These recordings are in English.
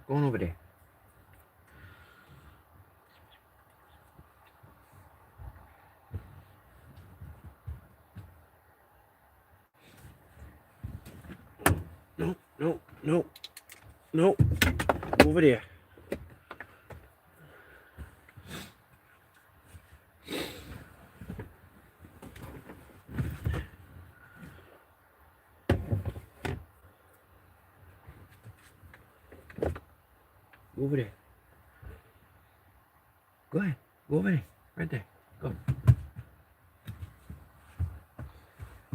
Go on over there. No, no, no, no. Over there. Over there. Go ahead. Go over there. Right there. Go.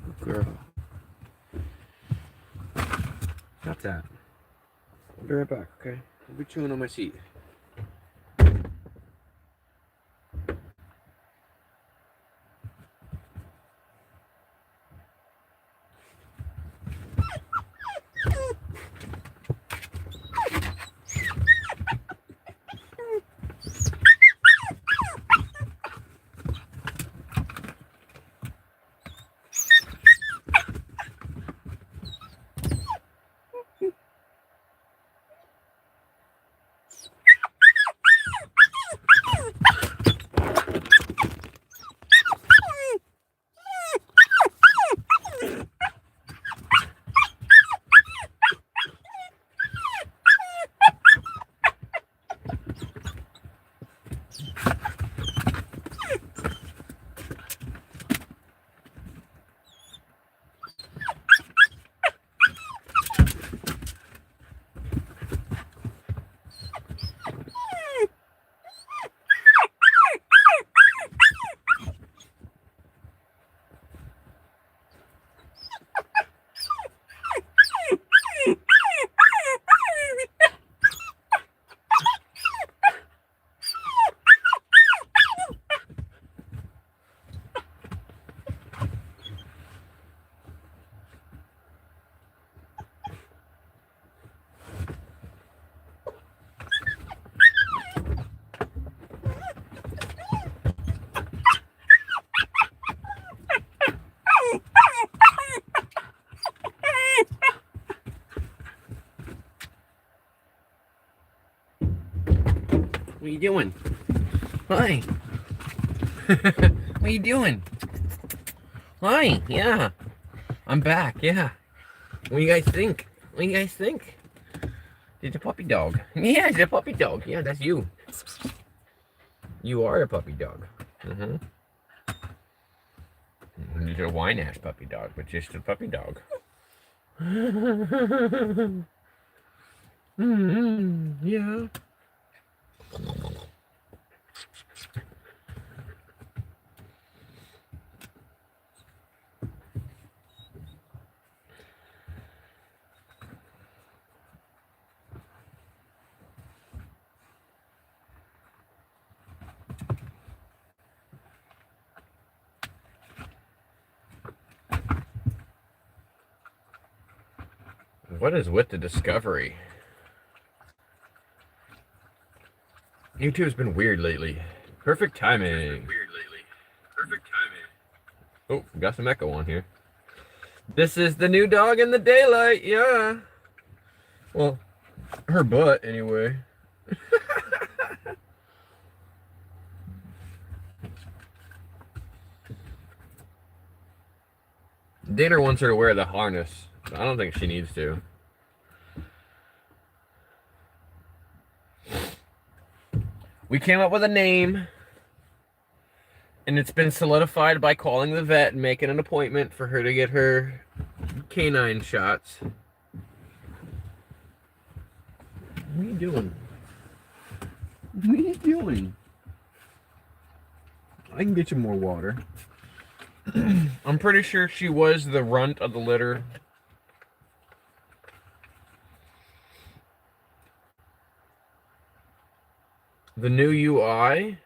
Good girl. Stop that. I'll be right back, okay? I'll be chewing on my seat. What are you doing? Hi. What are you doing? Hi. Yeah. I'm back. Yeah. What do you guys think? What do you guys think? It's a puppy dog. Yeah, it's a puppy dog. Yeah, that's you. You are a puppy dog. Mm-hmm. You're a whine-ass puppy dog, but just a puppy dog. Yeah. What is with the discovery? YouTube's been weird lately. Perfect timing. Oh, got some echo on here. This is the new dog in the daylight, yeah. Well, her butt, anyway. Dana wants her to wear the harness. I don't think she needs to. We came up with a name, and it's been solidified by calling the vet and making an appointment for her to get her canine shots. What are you doing? What are you doing? I can get you more water. I'm pretty sure she was the runt of the litter. The new UI?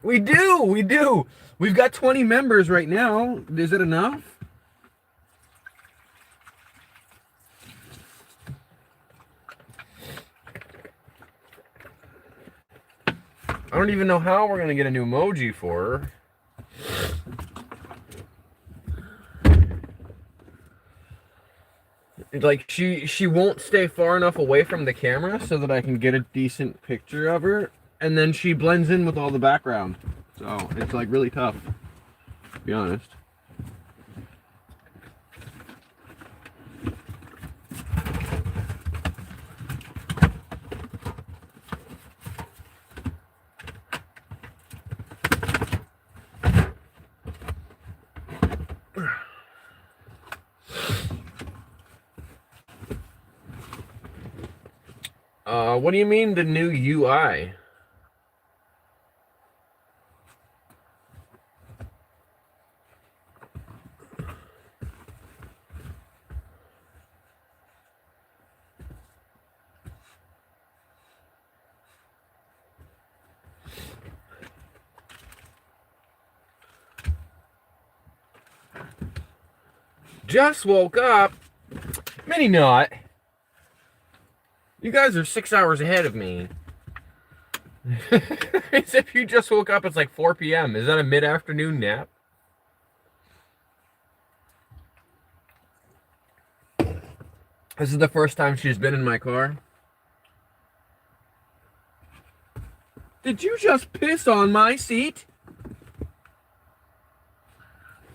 We do! We do! We've got 20 members right now. Is it enough? I don't even know how we're going to get a new emoji for her. Like she won't stay far enough away from the camera so that I can get a decent picture of her, and then she blends in with all the background. So it's like really tough, to be honest. What do you mean the new UI? Just woke up. Mini not. You guys are 6 hours ahead of me. As if you just woke up, it's like 4 p.m. Is that a mid-afternoon nap? This is the first time she's been in my car. Did you just piss on my seat?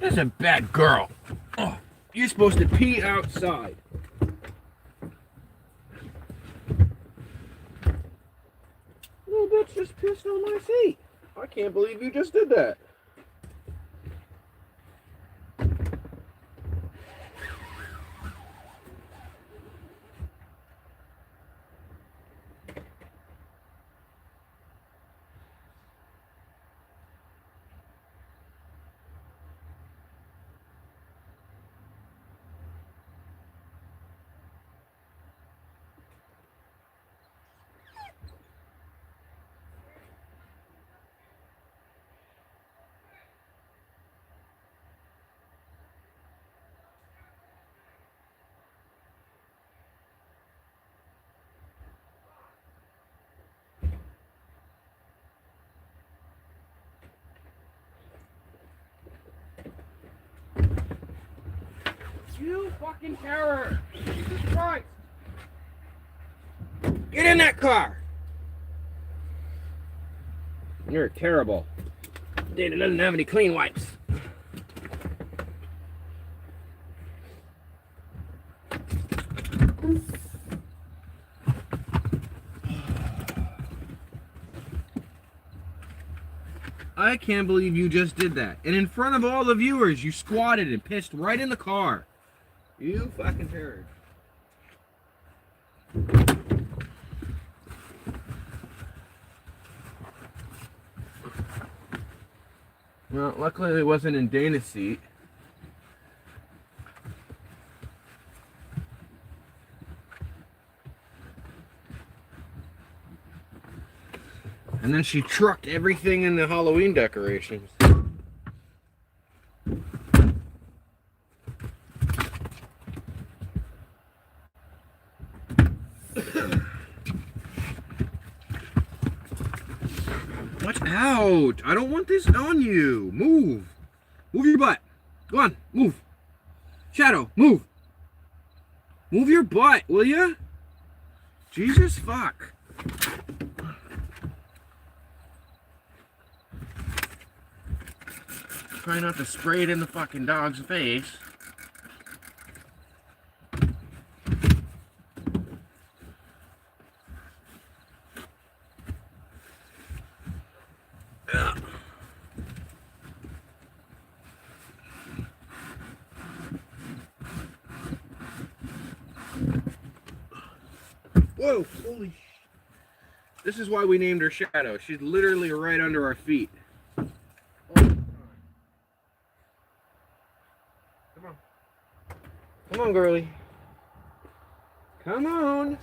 That's a bad girl. Oh, you're supposed to pee outside. Little bitch just pissed on my seat. I can't believe you just did that. You fucking terror! Jesus Christ! Get in that car! You're terrible. Dana doesn't have any clean wipes. I can't believe you just did that. And in front of all the viewers, you squatted and pissed right in the car. You fucking turd. Well, luckily it wasn't in Dana's seat. And then she trucked everything in the Halloween decorations. Watch out! I don't want this on you. Move. Move your butt. Go on, move. Shadow, move. Move your butt, will ya? Jesus fuck. Try not to spray it in the fucking dog's face. Whoa, holy sh... This is why we named her Shadow. She's literally right under our feet. All the time. Come on. Come on, girlie. Come on.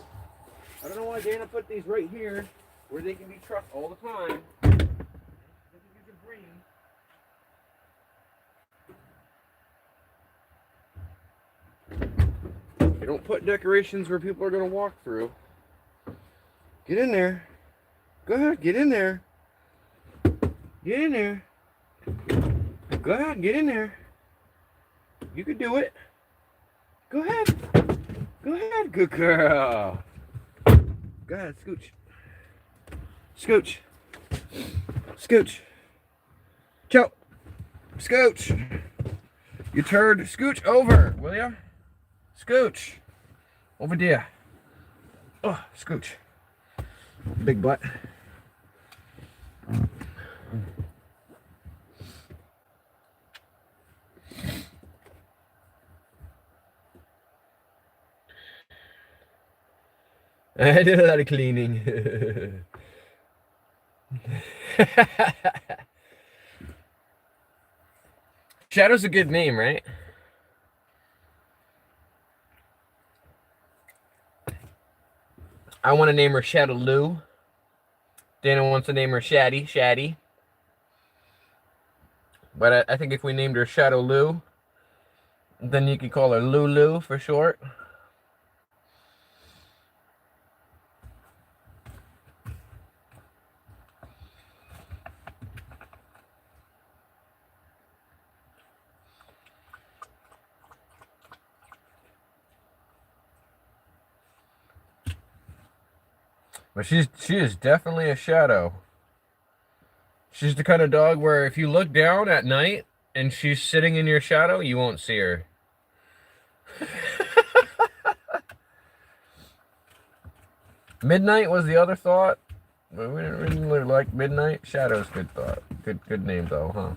I don't know why Dana put these right here where they can be trucked all the time. This is your brain. You don't put decorations where people are going to walk through. Get in there. Go ahead, get in there. Get in there. Go ahead, get in there. You can do it. Go ahead. Go ahead, good girl. Go ahead, scooch. Scooch. Scooch. Chow. Scooch. You turd. Scooch over, will ya? Scooch. Over there. Oh, scooch. Big butt. I did a lot of cleaning. Shadow's a good name, right? I want to name her Shadow Lou. Dana wants to name her Shaddy. But I think if we named her Shadow Lou, then you could call her Lulu for short. But she is definitely a shadow. She's the kind of dog where if you look down at night and she's sitting in your shadow, you won't see her. Midnight was the other thought. But we didn't really like Midnight. Shadow's good thought. Good name though, huh?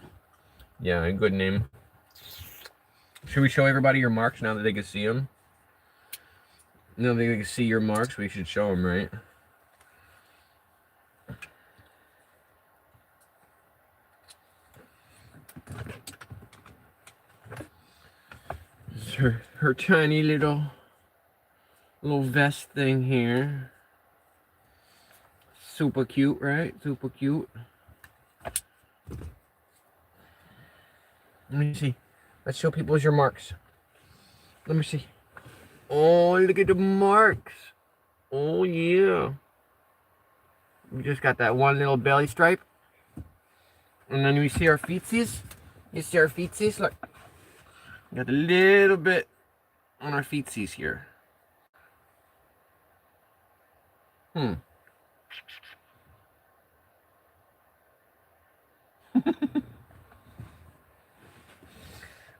Yeah, a good name. Should we show everybody your marks now that they can see them? Now that they can see your marks, we should show them, right? This is her tiny little vest thing here. Super cute, right? Super cute. Let me see. Let's show people your marks. Let me see. Oh, look at the marks. Oh, yeah. We just got that one little belly stripe. And then we see our feetsies. You see our feetsies? Look. We got a little bit on our feetsies here.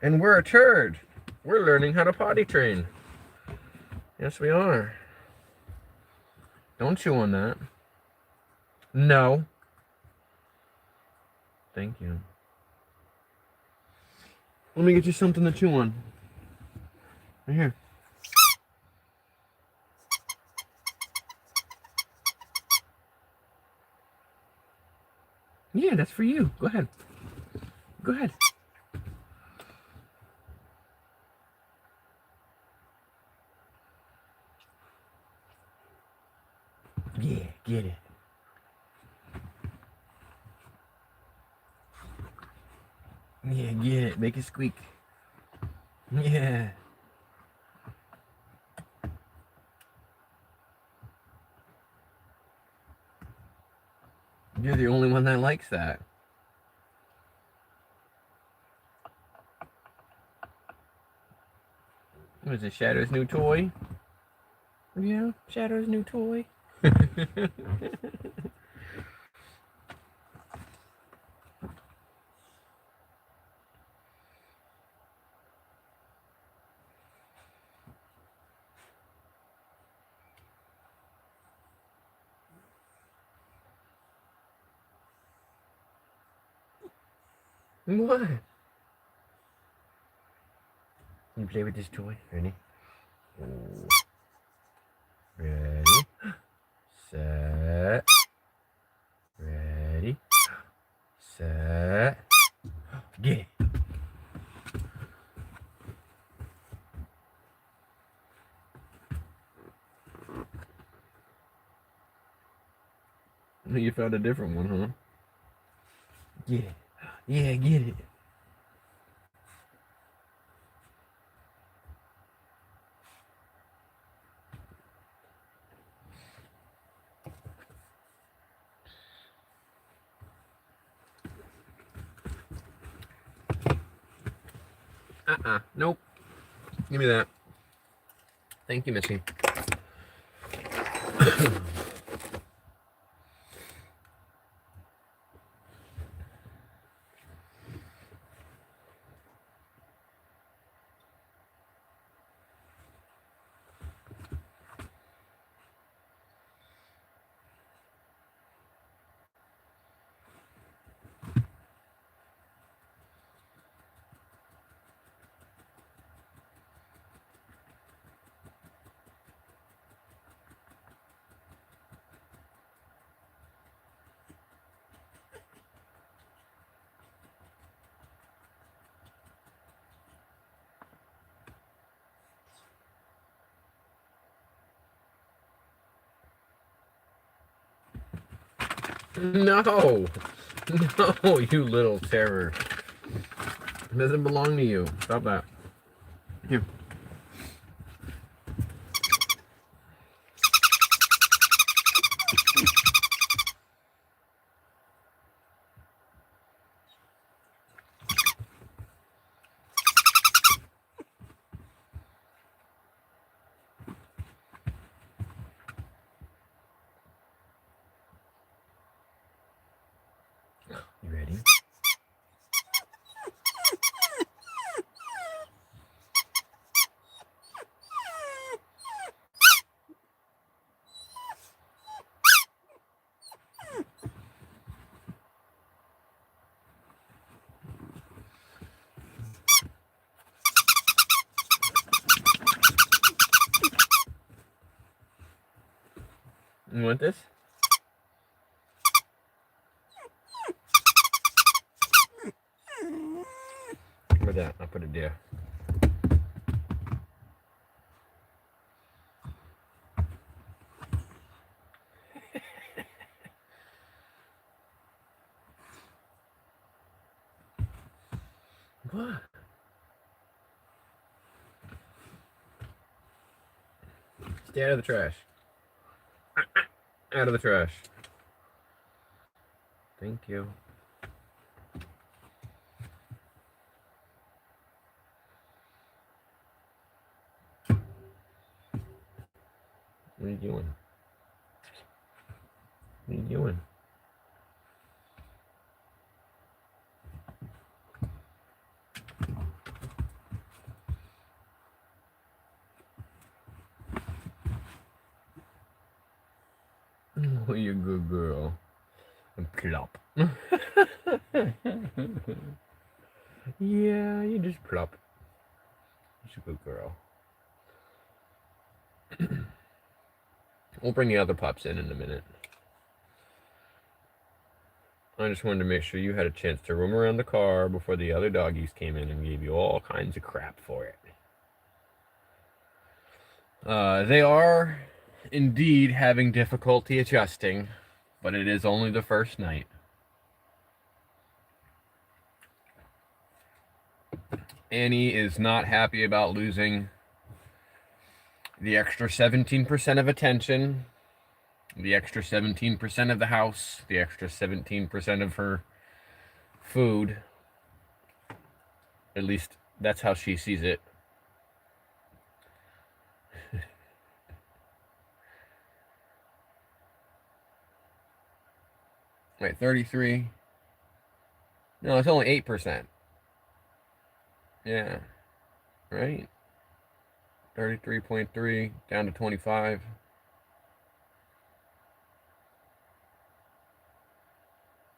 And we're a turd. We're learning how to potty train. Yes, we are. Don't chew on that. No. Thank you. Let me get you something to chew on. Right here. Yeah, that's for you. Go ahead. Go ahead. Yeah, get it. Yeah, get it. Make it squeak. Yeah. You're the only one that likes that. What is it, Shadow's new toy? Yeah, Shadow's new toy. What? You play with this toy? Ready? Ooh. Ready? Set. Ready? Set. Get it. You found a different one, huh? Get it. Yeah, get it. Nope. Give me that. Thank you, Missy. No, no, you little terror. It doesn't belong to you. Stop that. Here. You ready? You want this? Where's that? I'll put it there. What? Stay out of the trash. Out of the trash. Thank you. What are you doing? What are you doing? Oh, you're a good girl. And plop. Yeah, you just plop. You're a good girl. We'll bring the other pups in a minute. I just wanted to make sure you had a chance to roam around the car before the other doggies came in and gave you all kinds of crap for it. They are indeed having difficulty adjusting, but it is only the first night. Annie is not happy about losing the extra 17% of attention, the extra 17% of the house, the extra 17% of her food. At least that's how she sees it. Wait, 33? No, it's only 8%. Yeah, right? 33.3 down to 25.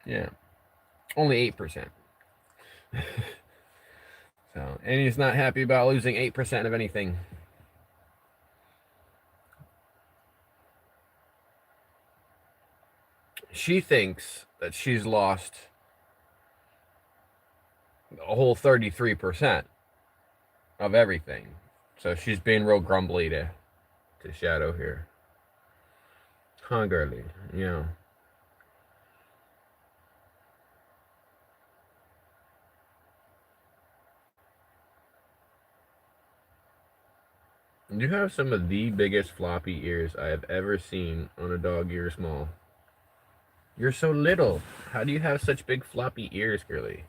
Yeah, only 8%. So, and he's not happy about losing 8% of anything. She thinks that she's lost a whole 33% of everything. So she's being real grumbly to Shadow here. Huh, girly? Yeah. You have some of the biggest floppy ears I have ever seen on a dog ear small. You're so little. How do you have such big floppy ears, girly?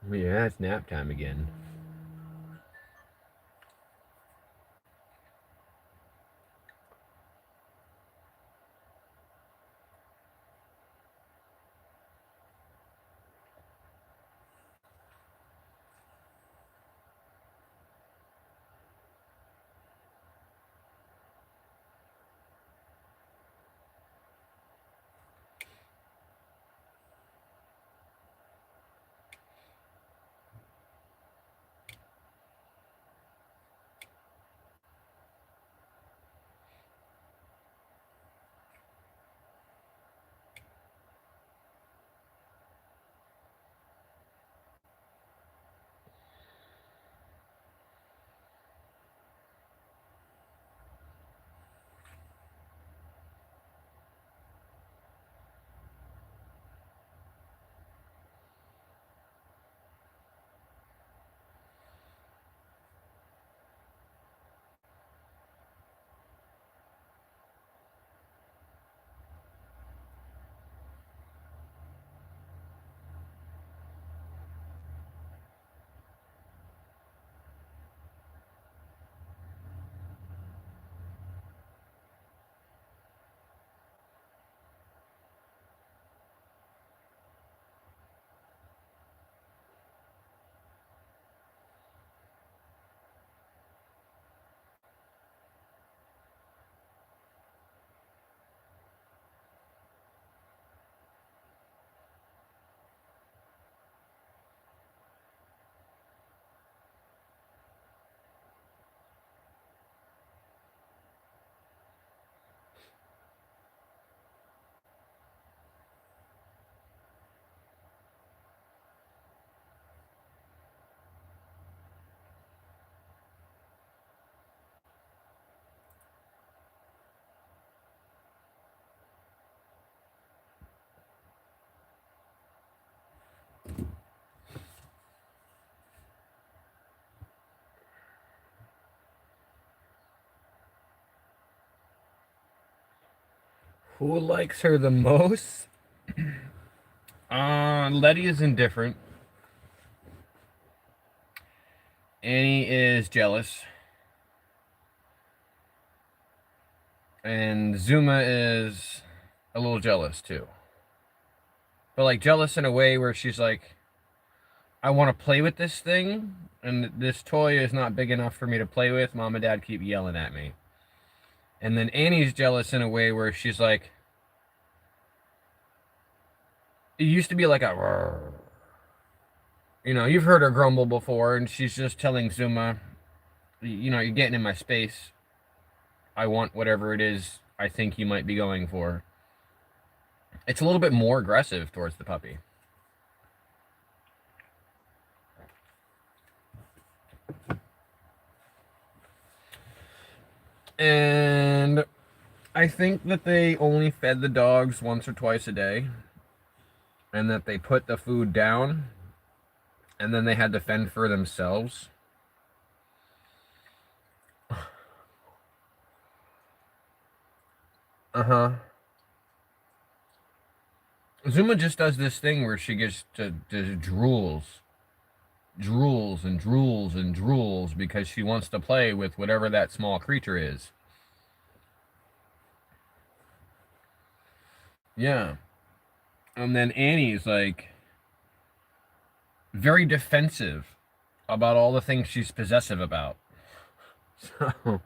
Yeah, it's nap time again. Who likes her the most? Letty is indifferent. Annie is jealous. And Zuma is a little jealous too. But like jealous in a way where she's like, I want to play with this thing, and this toy is not big enough for me to play with. Mom and Dad keep yelling at me. And then Annie's jealous in a way where she's like, it used to be like a, "Rrr." You know, you've heard her grumble before, and she's just telling Zuma, you know, you're getting in my space. I want whatever it is I think you might be going for. It's a little bit more aggressive towards the puppy. And I think that they only fed the dogs once or twice a day, and that they put the food down, and then they had to fend for themselves. Uh-huh. Zuma just does this thing where she gets to drools and drools and drools because she wants to play with whatever that small creature is. Yeah. And then Annie's like very defensive about all the things she's possessive about. So,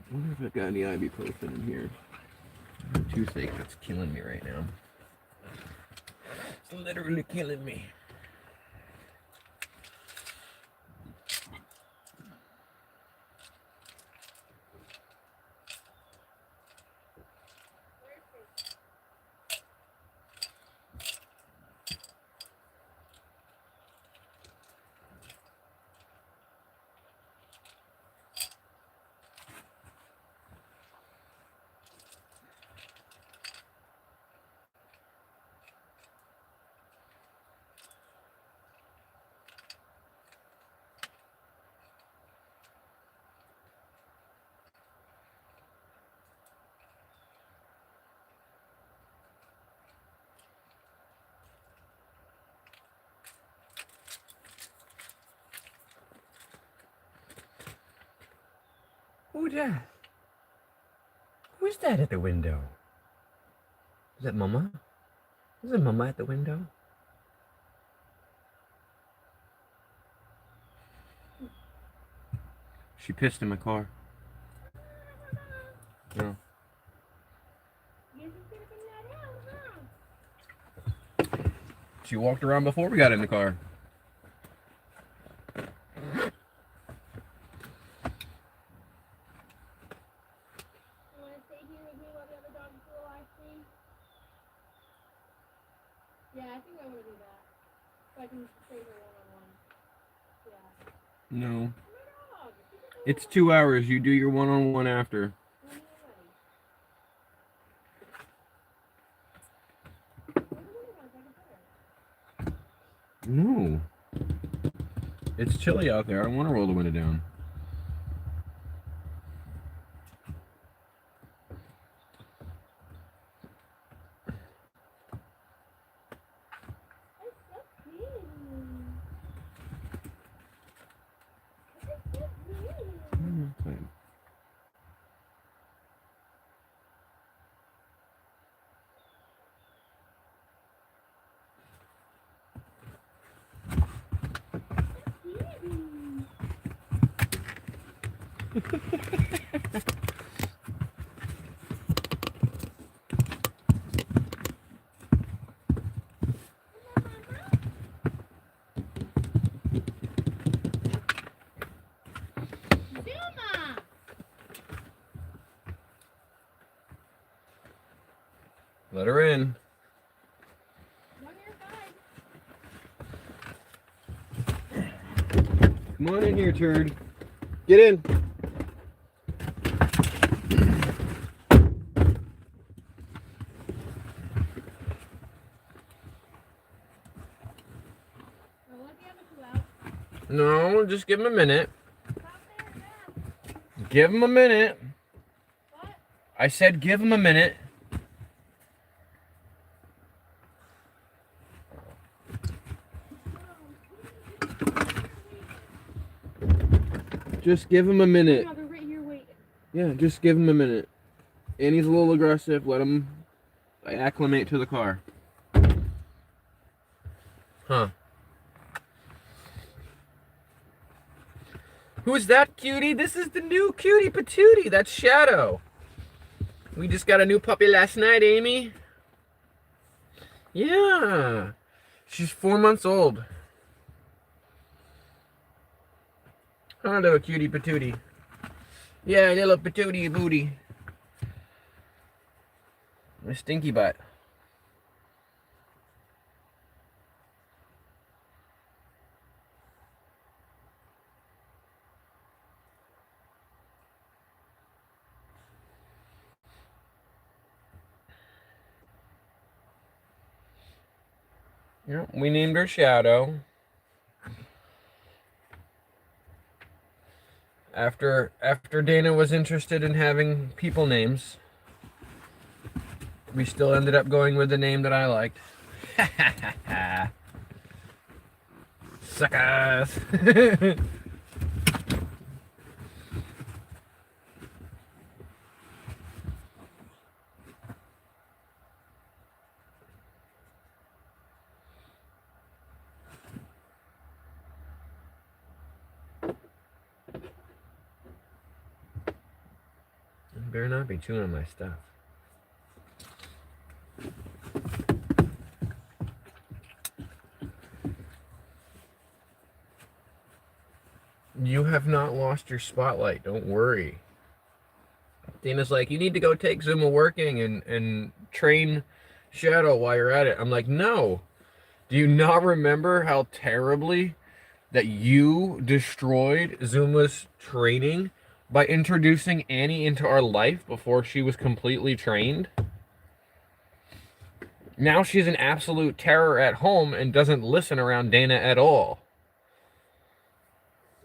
I wonder if I've got any ibuprofen in here. Toothache that's killing me right now. It's literally killing me. Who's that? Who's that at the window? Is that Mama? Is it Mama at the window? She pissed in my car. No. She walked around before we got in the car. Yeah, I think I want to do that. So I can trade her one-on-one. Yeah. No. It's 2 hours. You do your one-on-one after. No. It's chilly out there. I don't want to roll the window down. Fine. Let her in. Come on in here, turd. Get in. No, just give him a minute. Give him a minute. What? I said give him a minute. Just give him a minute. No, they're right here waiting. Yeah, just give him a minute. And he's a little aggressive. Let him acclimate to the car. Huh. Who's that cutie? This is the new cutie patootie. That's Shadow. We just got a new puppy last night, Amy. Yeah. She's 4 months old. Huh, little cutie patootie. Yeah, little patootie booty. A stinky butt. Yeah, we named her Shadow. After Dana was interested in having people names, we still ended up going with the name that I liked. Suckers! You better not be chewing on my stuff. You have not lost your spotlight. Don't worry. Dana's like, you need to go take Zuma working and train Shadow while you're at it. I'm like, no. Do you not remember how terribly that you destroyed Zuma's training by introducing Annie into our life before she was completely trained? Now she's an absolute terror at home and doesn't listen around Dana at all.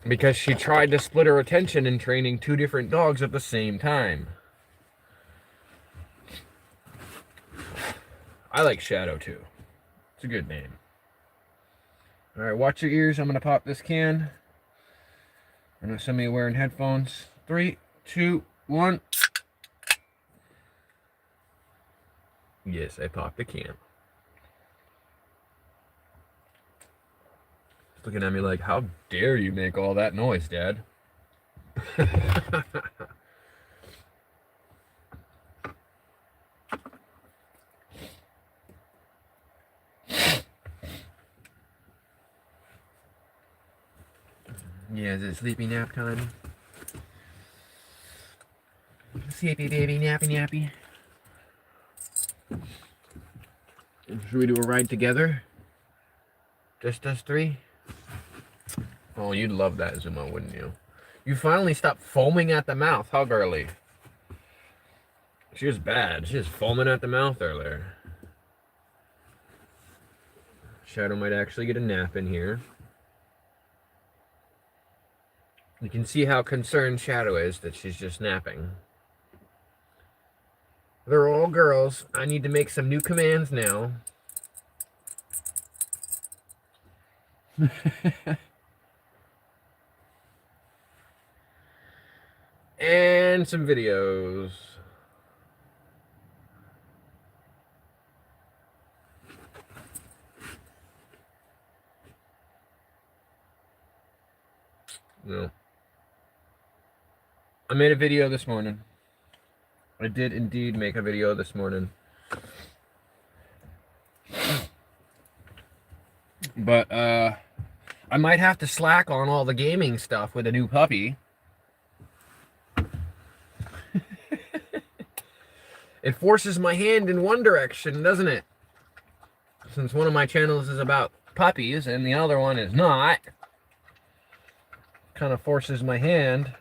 Because she tried to split her attention in training 2 different dogs at the same time. I like Shadow too. It's a good name. Alright, watch your ears. I'm going to pop this can. I know some of you are wearing headphones. 3, 2, 1. Yes, I popped the can. He's looking at me like, how dare you make all that noise, Dad? Yeah, is it sleepy nap time? Sleepy baby, nappy nappy. Should we do a ride together? Just us 3? Oh, you'd love that, Zuma, wouldn't you? You finally stopped foaming at the mouth, huh, girly? She was bad. She was foaming at the mouth earlier. Shadow might actually get a nap in here. You can see how concerned Shadow is that she's just napping. They're all girls. I need to make some new commands now. And some videos. No. I made a video this morning. I did indeed make a video this morning. But, I might have to slack on all the gaming stuff with a new puppy. It forces my hand in one direction, doesn't it? Since one of my channels is about puppies and the other one is not. Kind of forces my hand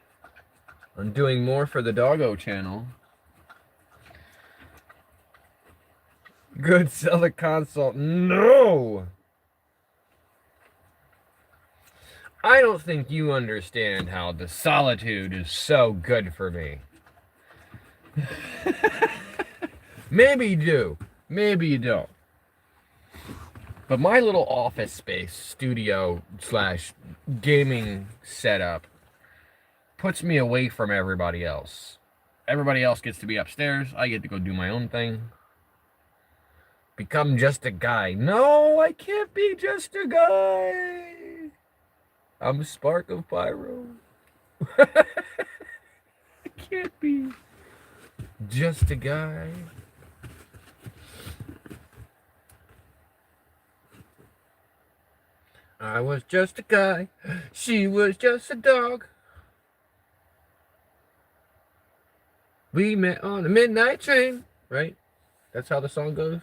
on doing more for the doggo channel. Good, sell the console. No! I don't think you understand how the solitude is so good for me. Maybe you do. Maybe you don't. But my little office space, studio / gaming setup puts me away from everybody else. Everybody else gets to be upstairs. I get to go do my own thing. Become just a guy. No, I can't be just a guy. I'm SparkOfPyro. I can't be just a guy. I was just a guy. She was just a dog. We met on a midnight train. Right? That's how the song goes.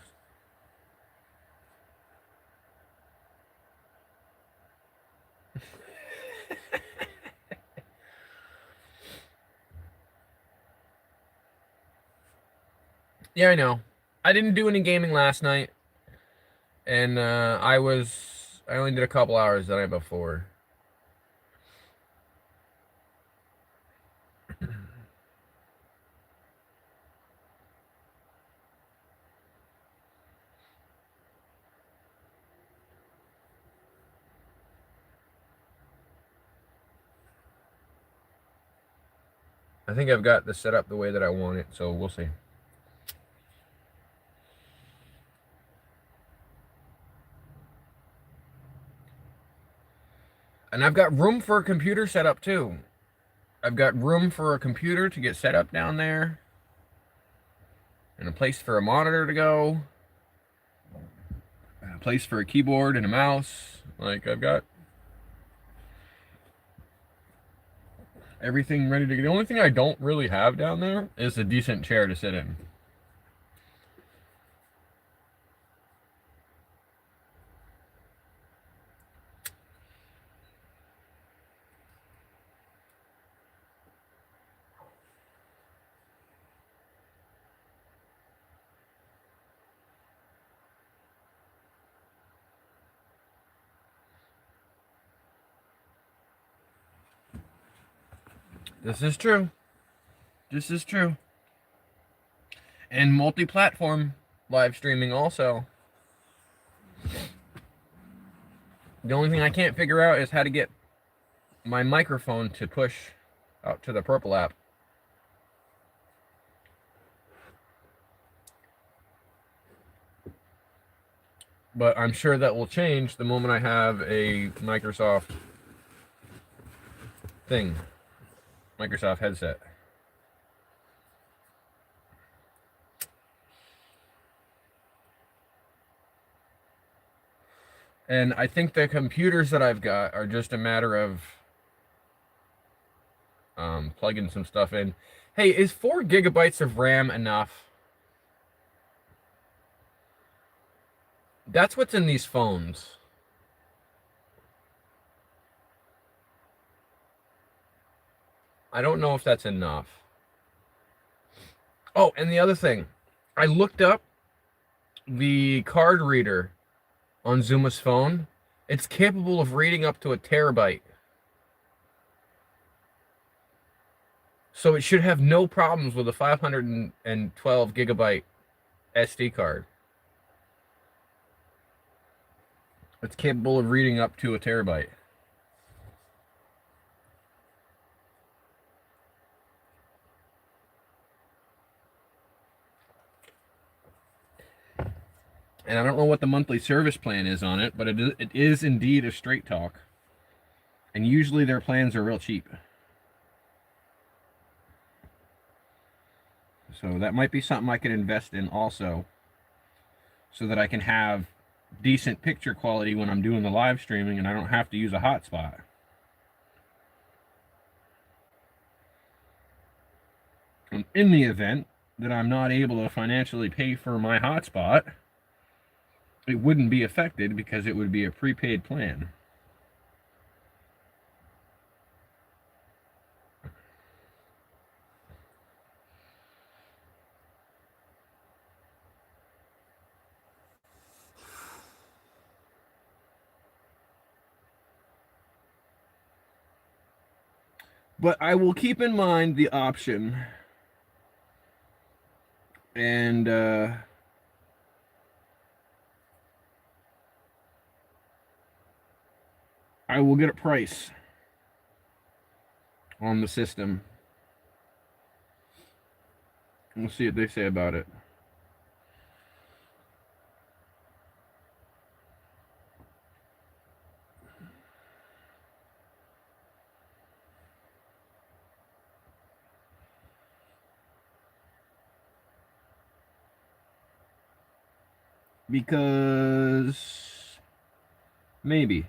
Yeah, I know. I didn't do any gaming last night. And I only did a couple hours the night before. I think I've got this set up the way that I want it, so we'll see. And I've got room for a computer set up too. I've got room for a computer to get set up down there. And a place for a monitor to go. And a place for a keyboard and a mouse. Like, I've got everything ready to go. The only thing I don't really have down there is a decent chair to sit in. This is true. This is true. And multi-platform live streaming also. The only thing I can't figure out is how to get my microphone to push out to the purple app. But I'm sure that will change the moment I have a Microsoft headset. And I think the computers that I've got are just a matter of plugging some stuff in. Hey, is 4 gigabytes of RAM enough? That's what's in these phones. I don't know if that's enough. Oh, and the other thing, I looked up the card reader on Zuma's phone. It's capable of reading up to a terabyte. So it should have no problems with a 512 gigabyte SD card. It's capable of reading up to a terabyte. And I don't know what the monthly service plan is on it, but it is indeed a Straight Talk. And usually their plans are real cheap. So that might be something I could invest in also, so that I can have decent picture quality when I'm doing the live streaming and I don't have to use a hotspot. And in the event that I'm not able to financially pay for my hotspot, it wouldn't be affected because it would be a prepaid plan. But I will keep in mind the option, and I will get a price on the system. We'll see what they say about it. Because maybe.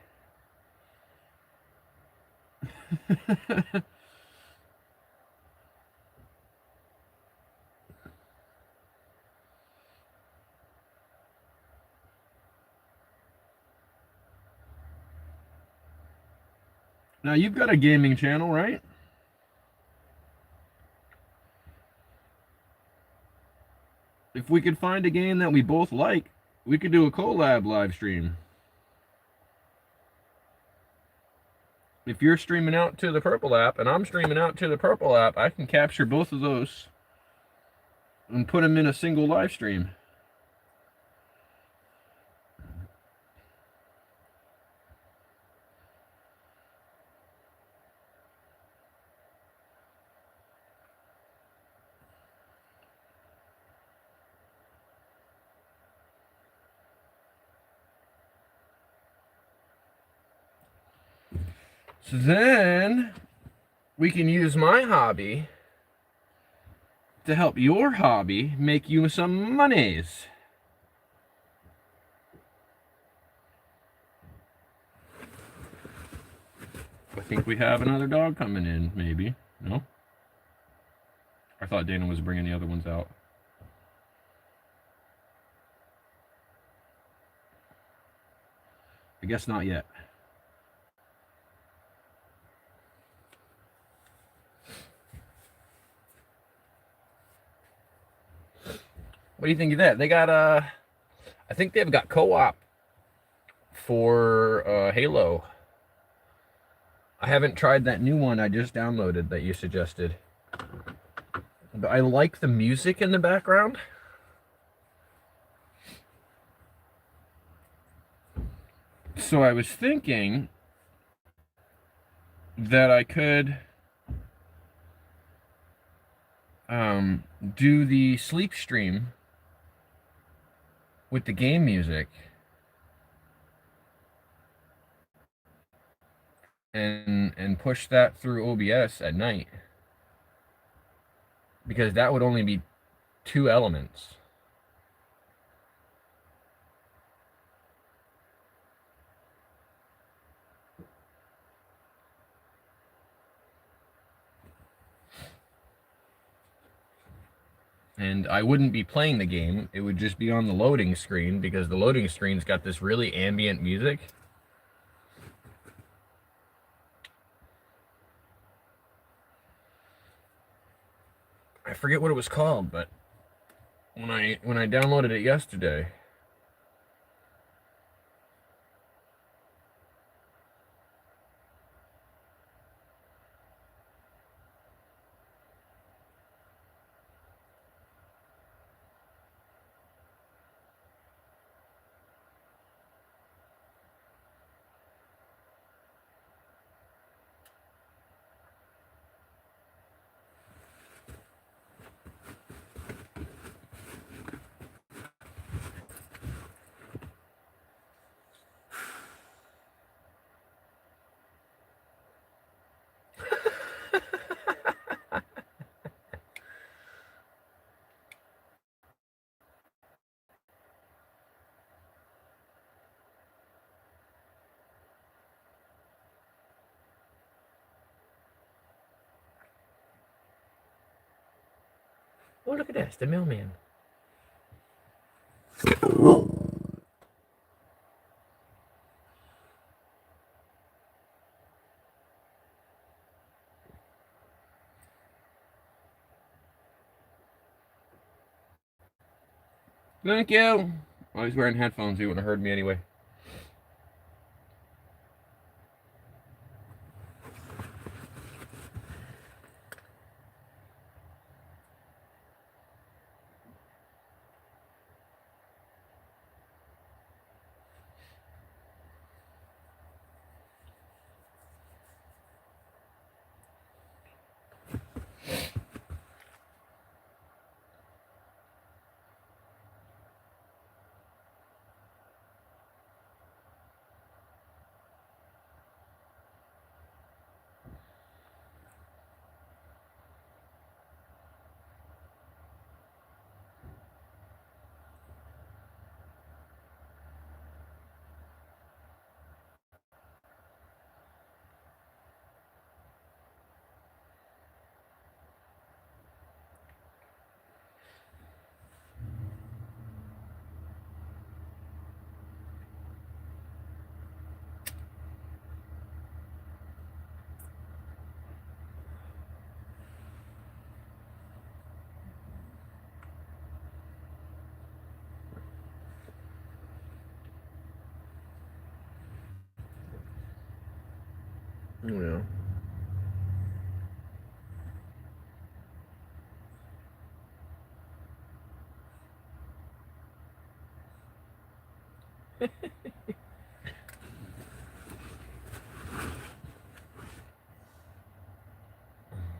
Now you've got a gaming channel, right? If we could find a game that we both like, we could do a collab live stream. If you're streaming out to the Purple app and I'm streaming out to the Purple app, I can capture both of those and put them in a single live stream. So then we can use my hobby to help your hobby make you some monies. I think we have another dog coming in, maybe. No? I thought Dana was bringing the other ones out. I guess not yet. What do you think of that? They got I think they've got co-op for Halo. I haven't tried that new one I just downloaded that you suggested. But I like the music in the background. So I was thinking that I could do the sleep stream with the game music and push that through OBS at night, because that would only be 2 elements. And I wouldn't be playing the game, it would just be on the loading screen, because the loading screen's got this really ambient music. I forget what it was called, but when I downloaded it yesterday, oh, look at this, the mailman. Thank you. Oh, he's wearing headphones. He wouldn't have heard me anyway. Yeah.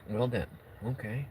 Well then. Okay.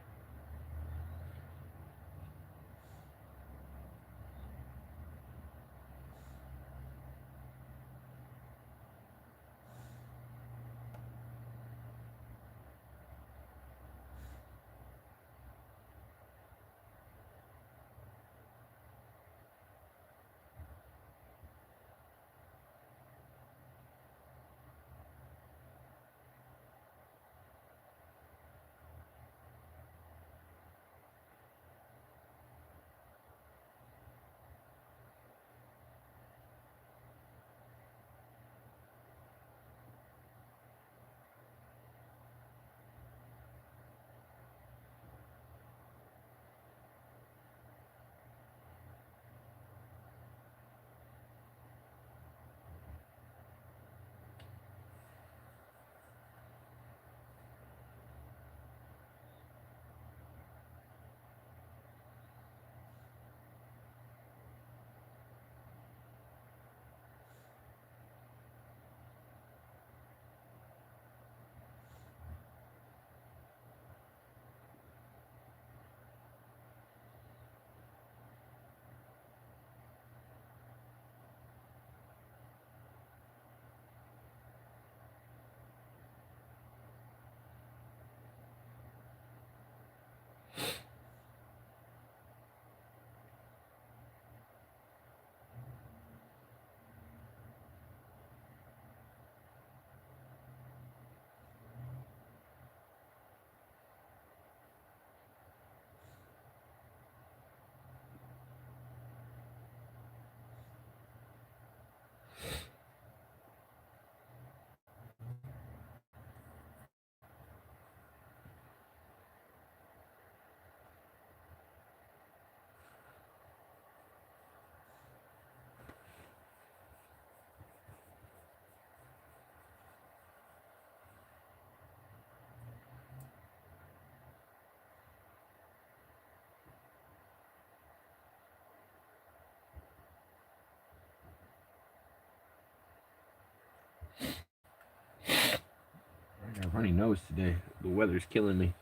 runny nose today. The weather's killing me.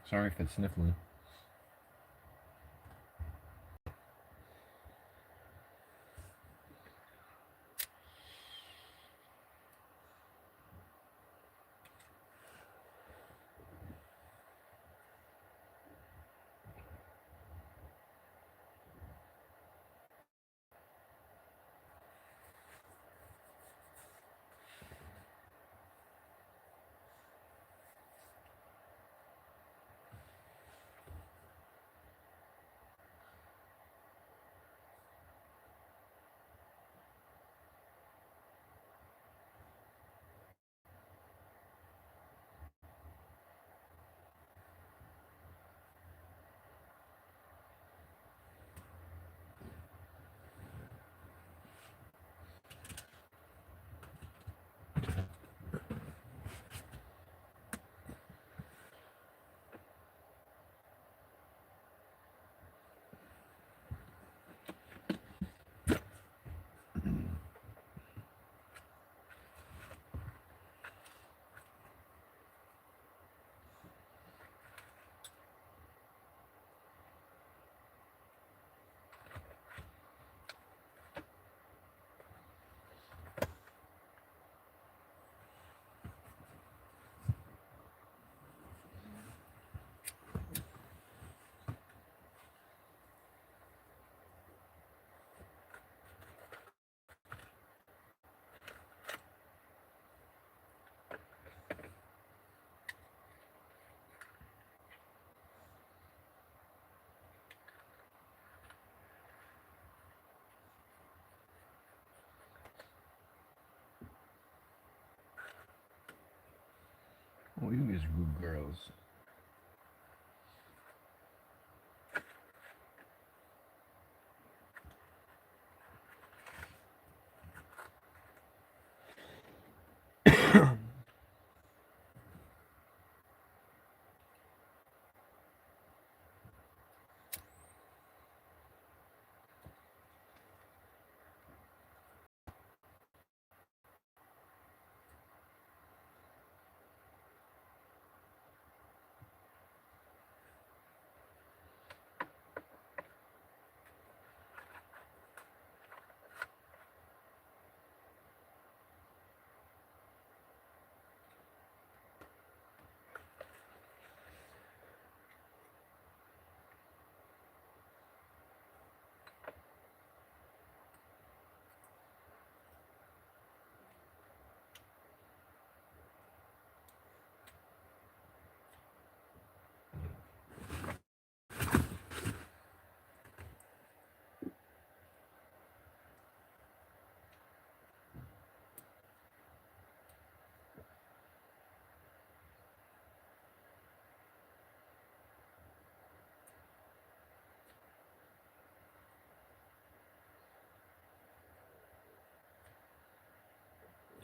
Sorry if it's sniffling. Oh, you guys are good girls.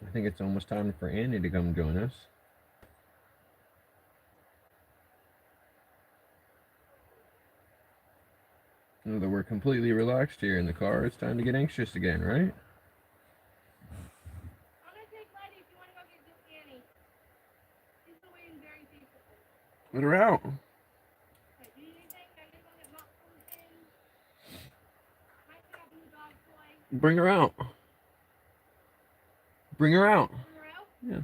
I think it's almost time for Annie to come join us. Now that we're completely relaxed here in the car, it's time to get anxious again, right? I'm gonna take Letty if you want to go get Annie. She's still waiting very patiently. Let her out. Hey, do you need anything? Can I just go get mop solution? Might grab a new dog toy. Bring her out. Bring her out. Bring her out? Yeah.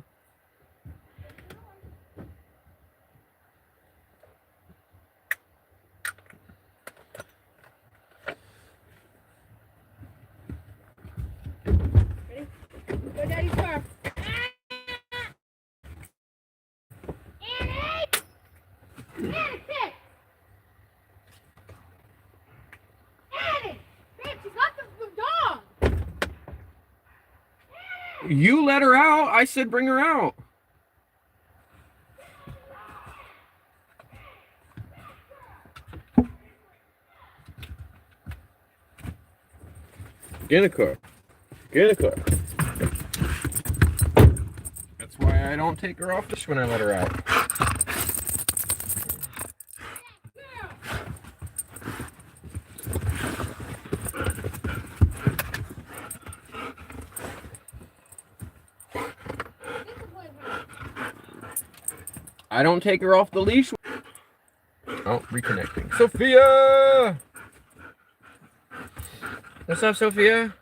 Ready? Go Daddy's car. Annie! Annie, sit! Annie! Bitch, you got the dog! You let her out. I said bring her out. Get in the car. Get in the car. That's why I don't take her off just when I let her out. I don't take her off the leash. Oh, reconnecting. Sophia! What's up, Sophia?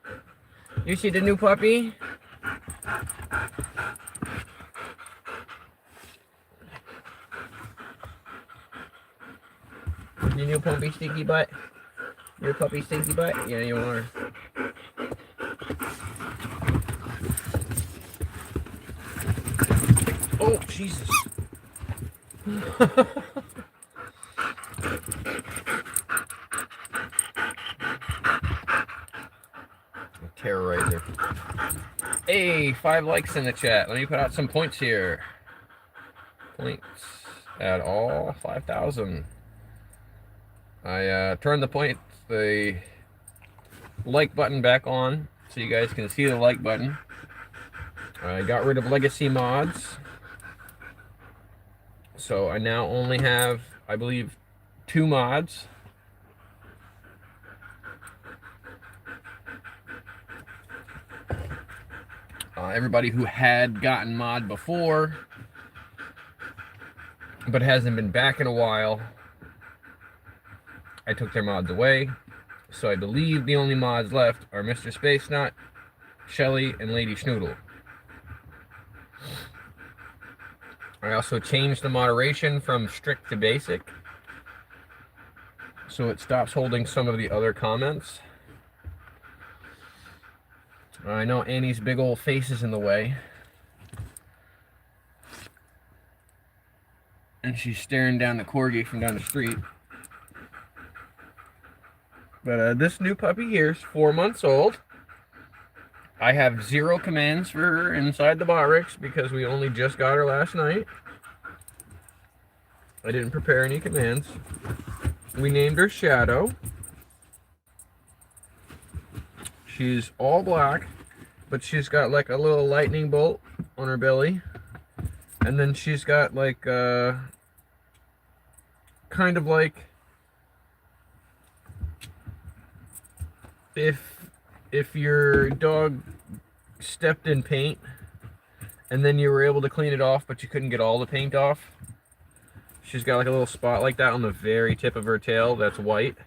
You see the new puppy? Your new puppy, stinky butt? Your puppy, stinky butt? Yeah, you are. Oh, Jesus. Terrorizer. Hey, 5 likes in the chat. Let me put out some points here. Points at all 5,000. I turned the like button back on so you guys can see the like button. I got rid of legacy mods. So I now only have, I believe, 2 mods. Everybody who had gotten mod before, but hasn't been back in a while, I took their mods away. So I believe the only mods left are Mr. Space Nut, Shelly, and Lady Schnoodle. I also changed the moderation from strict to basic, so it stops holding some of the other comments. I know Annie's big old face is in the way, and she's staring down the corgi from down the street. But this new puppy here is 4 months old. I have 0 commands for her inside the box because we only just got her last night. I didn't prepare any commands. We named her Shadow. She's all black, but she's got like a little lightning bolt on her belly. And then she's got like kind of like if your dog stepped in paint and then you were able to clean it off but you couldn't get all the paint off. She's got like a little spot like that on the very tip of her tail that's white.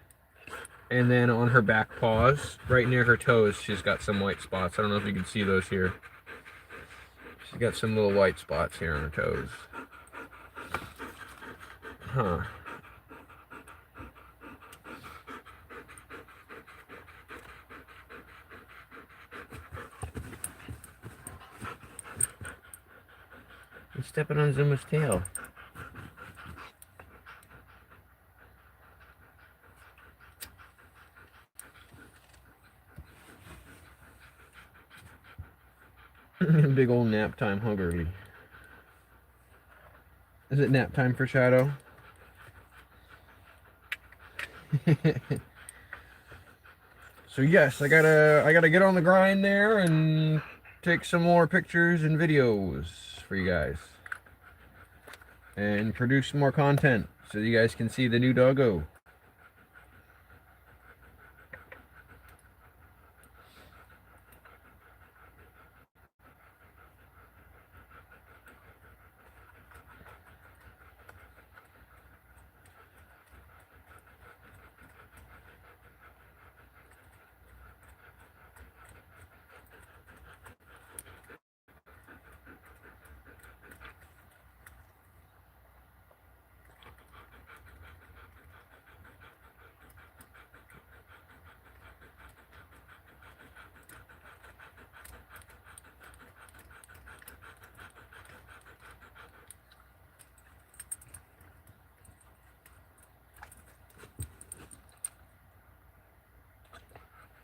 And then on her back paws, right near her toes, she's got some white spots. I don't know if you can see those here. She's got some little white spots here on her toes. Huh. He's stepping on Zuma's tail. Big old nap time huggerly. Is it nap time for Shadow? So yes, I gotta get on the grind there and take some more pictures and videos for you guys. And produce some more content so you guys can see the new doggo.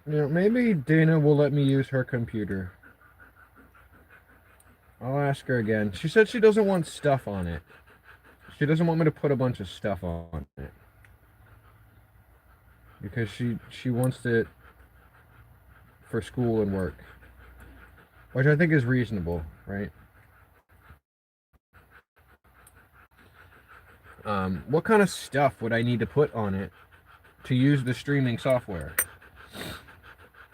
You know, maybe Dana will let me use her computer. I'll ask her again. She said she doesn't want stuff on it. She doesn't want me to put a bunch of stuff on it. Because she wants it for school and work. Which I think is reasonable, right? What kind of stuff would I need to put on it to use the streaming software?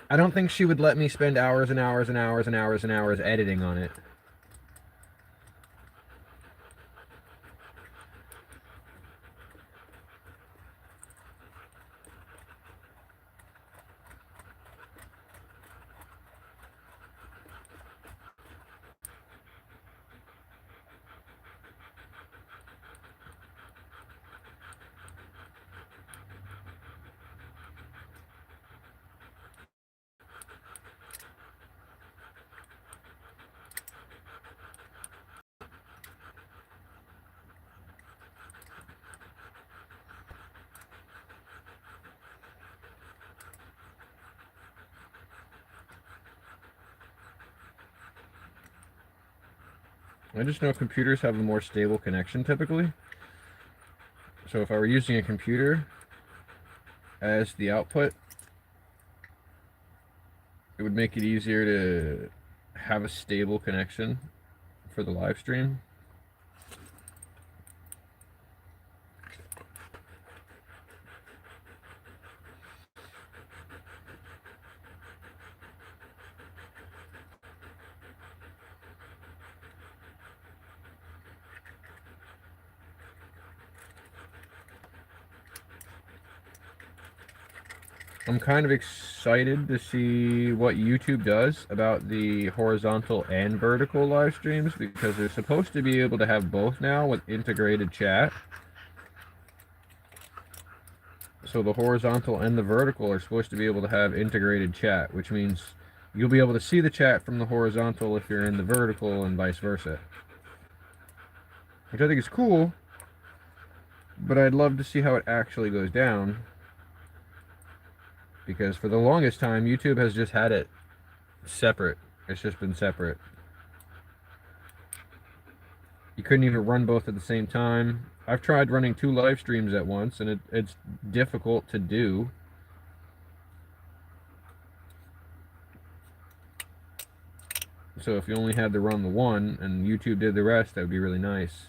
I don't think she would let me spend hours and hours and hours and hours and hours editing on it. I just know computers have a more stable connection typically. So if I were using a computer as the output, it would make it easier to have a stable connection for the live stream. I'm kind of excited to see what YouTube does about the horizontal and vertical live streams, because they're supposed to be able to have both now with integrated chat. So the horizontal and the vertical are supposed to be able to have integrated chat, which means you'll be able to see the chat from the horizontal if you're in the vertical and vice versa. Which I think is cool, but I'd love to see how it actually goes down. Because for the longest time, YouTube has just had it separate. It's just been separate. You couldn't even run both at the same time. I've tried running 2 live streams at once, and it's difficult to do. So if you only had to run the one, and YouTube did the rest, that would be really nice.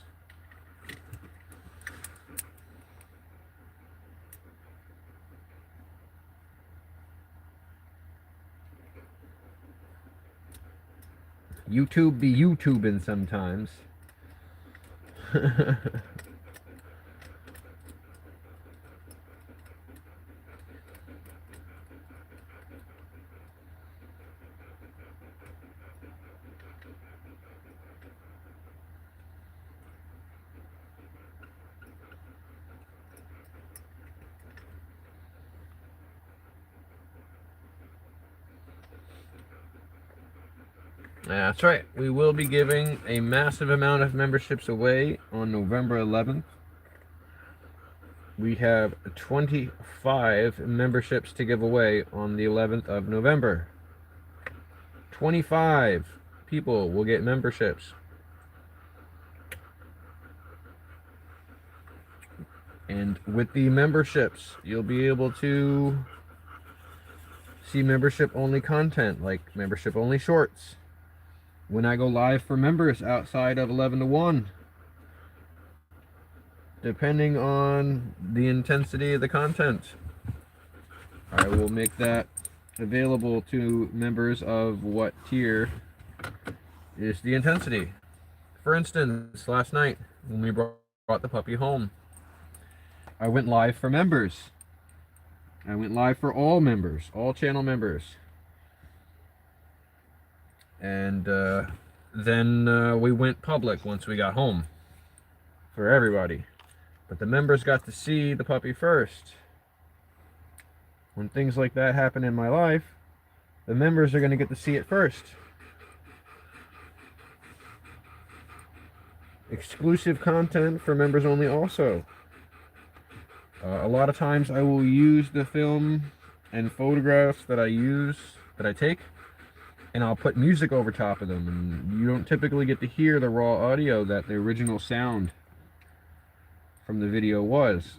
YouTube be YouTubing sometimes. That's right. We will be giving a massive amount of memberships away on November 11th. We have 25 memberships to give away on the 11th of November. 25 people will get memberships. And with the memberships, you'll be able to see membership-only content, like membership-only shorts, when I go live for members outside of 11 to 1. Depending on the intensity of the content, I will make that available to members of what tier is the intensity. For instance, last night when we brought the puppy home, I went live for members. I went live for all members, all channel members. And then we went public once we got home for everybody. But the members got to see the puppy first. When things like that happen in my life, the members are going to get to see it first. Exclusive content for members only also. A lot of times I will use the film and photographs that I take, and I'll put music over top of them, and you don't typically get to hear the raw audio that the original sound from the video was.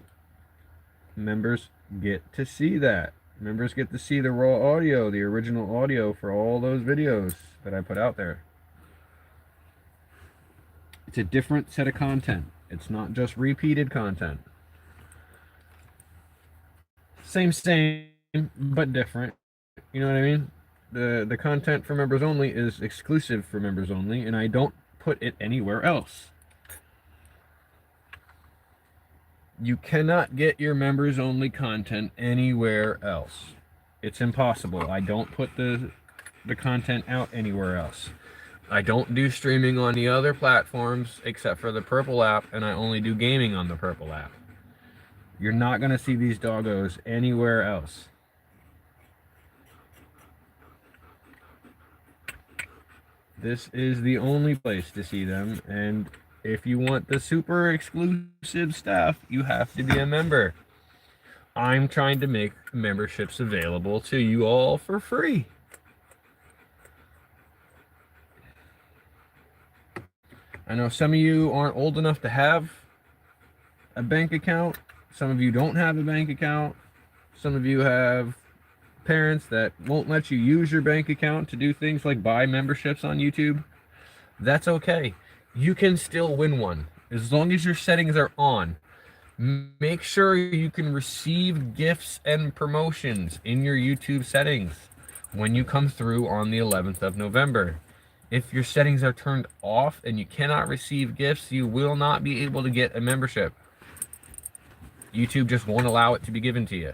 Members get to see that. Members get to see the raw audio, the original audio for all those videos that I put out there. It's a different set of content. It's not just repeated content. Same, but different. You know what I mean? The content for members only is exclusive for members only, and I don't put it anywhere else. You cannot get your members only content anywhere else. It's impossible. I don't put the content out anywhere else. I don't do streaming on the other platforms except for the Purple app, and I only do gaming on the Purple app. You're not going to see these doggos anywhere else. This is the only place to see them, and if you want the super exclusive stuff, you have to be a member. I'm trying to make memberships available to you all for free. I know some of you aren't old enough to have a bank account. Some of you don't have a bank account. Some of you have parents that won't let you use your bank account to do things like buy memberships on YouTube. That's okay. You can still win one as long as your settings are on. Make sure you can receive gifts and promotions in your YouTube settings when you come through on the 11th of November. If your settings are turned off and you cannot receive gifts, you will not be able to get a membership. YouTube just won't allow it to be given to you.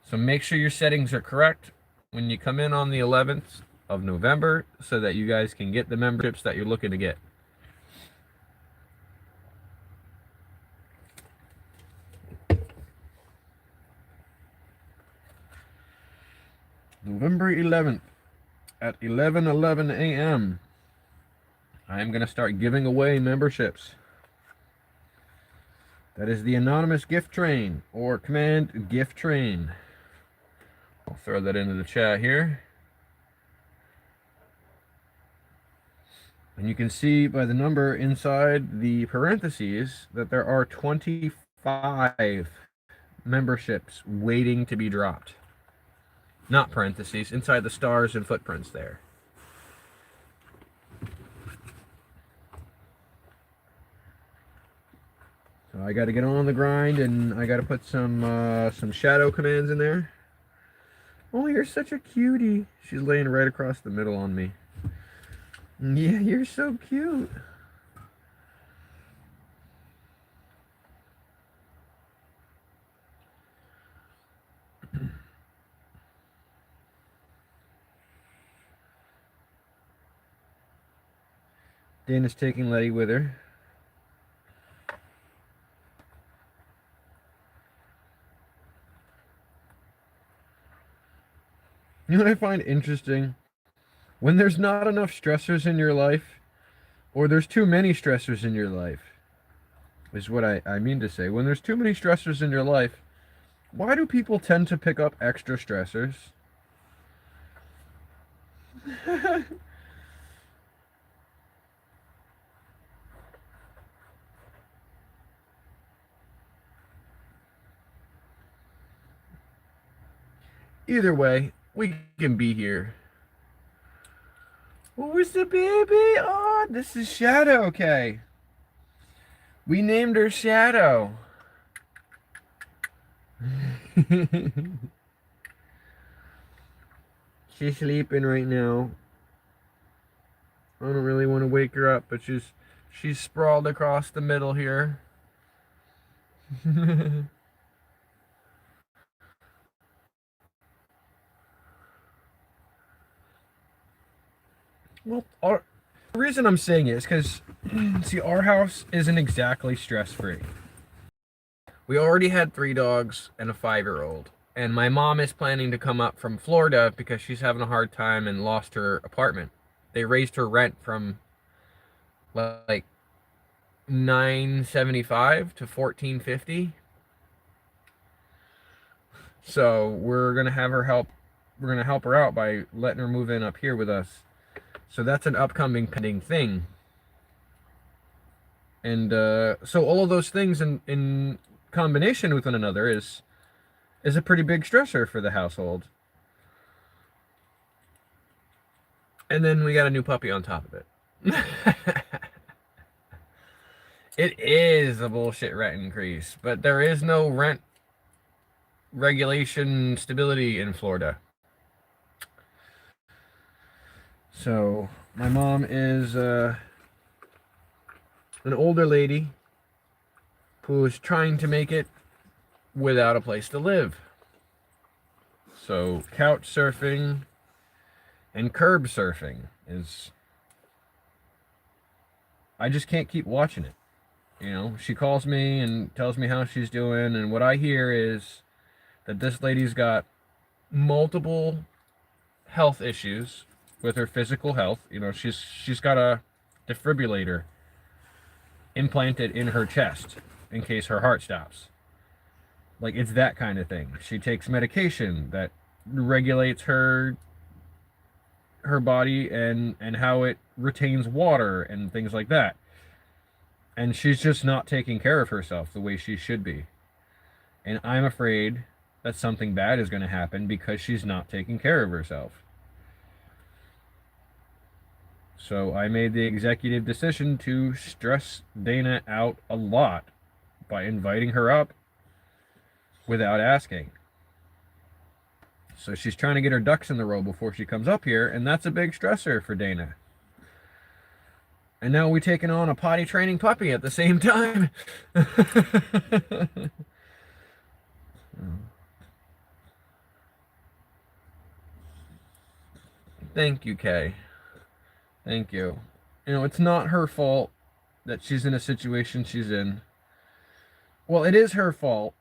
So make sure your settings are correct when you come in on the 11th of November so that you guys can get the memberships that you're looking to get. November 11th at 11:11 a.m. I am going to start giving away memberships. That is the anonymous gift train, or command gift train. I'll throw that into the chat here. And you can see by the number inside the parentheses that there are 25 memberships waiting to be dropped. Not parentheses, inside the stars and footprints there. So I got to get on the grind, and I got to put some shadow commands in there. Oh, you're such a cutie. She's laying right across the middle on me. Yeah, you're so cute. Dana's taking Letty with her. You know what I find interesting? When there's not enough stressors in your life, or there's too many stressors in your life, is what I mean to say. When there's too many stressors in your life, why do people tend to pick up extra stressors? Either way, we can be here. Who's the baby? Oh, this is Shadow. Okay. We named her Shadow. She's sleeping right now. I don't really want to wake her up, but she's sprawled across the middle here. Well, the reason I'm saying it is because, see, our house isn't exactly stress-free. We already had 3 dogs and a 5-year-old. And my mom is planning to come up from Florida because she's having a hard time and lost her apartment. They raised her rent from like $9.75 to $14.50. So we're gonna have her help. We're gonna help her out by letting her move in up here with us. So that's an upcoming pending thing. And so all of those things in combination with one another is a pretty big stressor for the household. And then we got a new puppy on top of it. It is a bullshit rent increase, but there is no rent regulation stability in Florida. So my mom is an older lady who is trying to make it without a place to live. So couch surfing and curb surfing is... I just can't keep watching it. You know, she calls me and tells me how she's doing, and what I hear is that this lady's got multiple health issues with her physical health. You know, she's got a defibrillator implanted in her chest in case her heart stops. Like, it's that kind of thing. She takes medication that regulates her her body and how it retains water and things like that. And she's just not taking care of herself the way she should be. And I'm afraid that something bad is going to happen because she's not taking care of herself. So I made the executive decision to stress Dana out a lot by inviting her up without asking. So she's trying to get her ducks in the row before she comes up here, and that's a big stressor for Dana. And now we're taking on a potty training puppy at the same time. Thank you, Kay. Thank you. You know, it's not her fault that she's in a situation she's in. Well, it is her fault,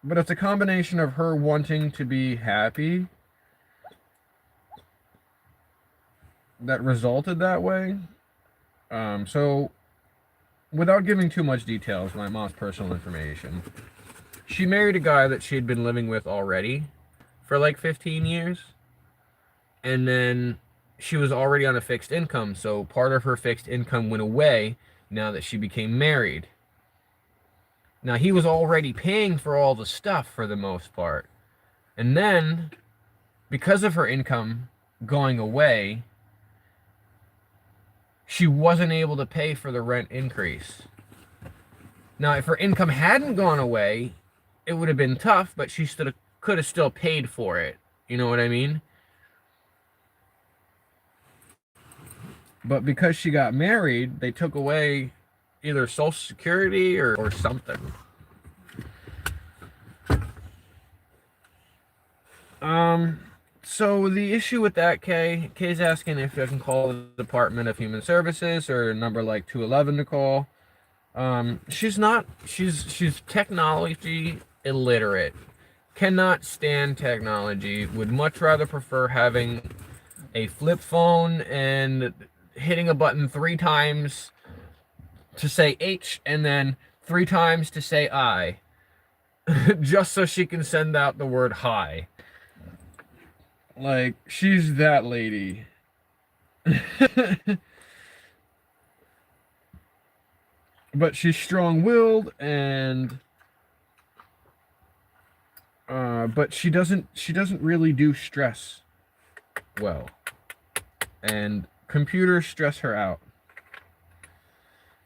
but it's a combination of her wanting to be happy that resulted that way. So, without giving too much details, my mom's personal information, she married a guy that she had been living with already for like 15 years. And then she was already on a fixed income, so part of her fixed income went away now that she became married. Now, he was already paying for all the stuff for the most part. And then, because of her income going away, she wasn't able to pay for the rent increase. Now, if her income hadn't gone away, it would have been tough, but she could have still paid for it. You know what I mean? But because she got married, they took away either Social Security or something. So the issue with that, Kay's asking if I can call the Department of Human Services or a number like 211 to call. She's technology illiterate. Cannot stand technology. Would much rather prefer having a flip phone and hitting a button 3 times to say H and then 3 times to say I. Just so she can send out the word hi. Like, she's that lady. But she's strong-willed and but she doesn't really do stress well. And computers stress her out.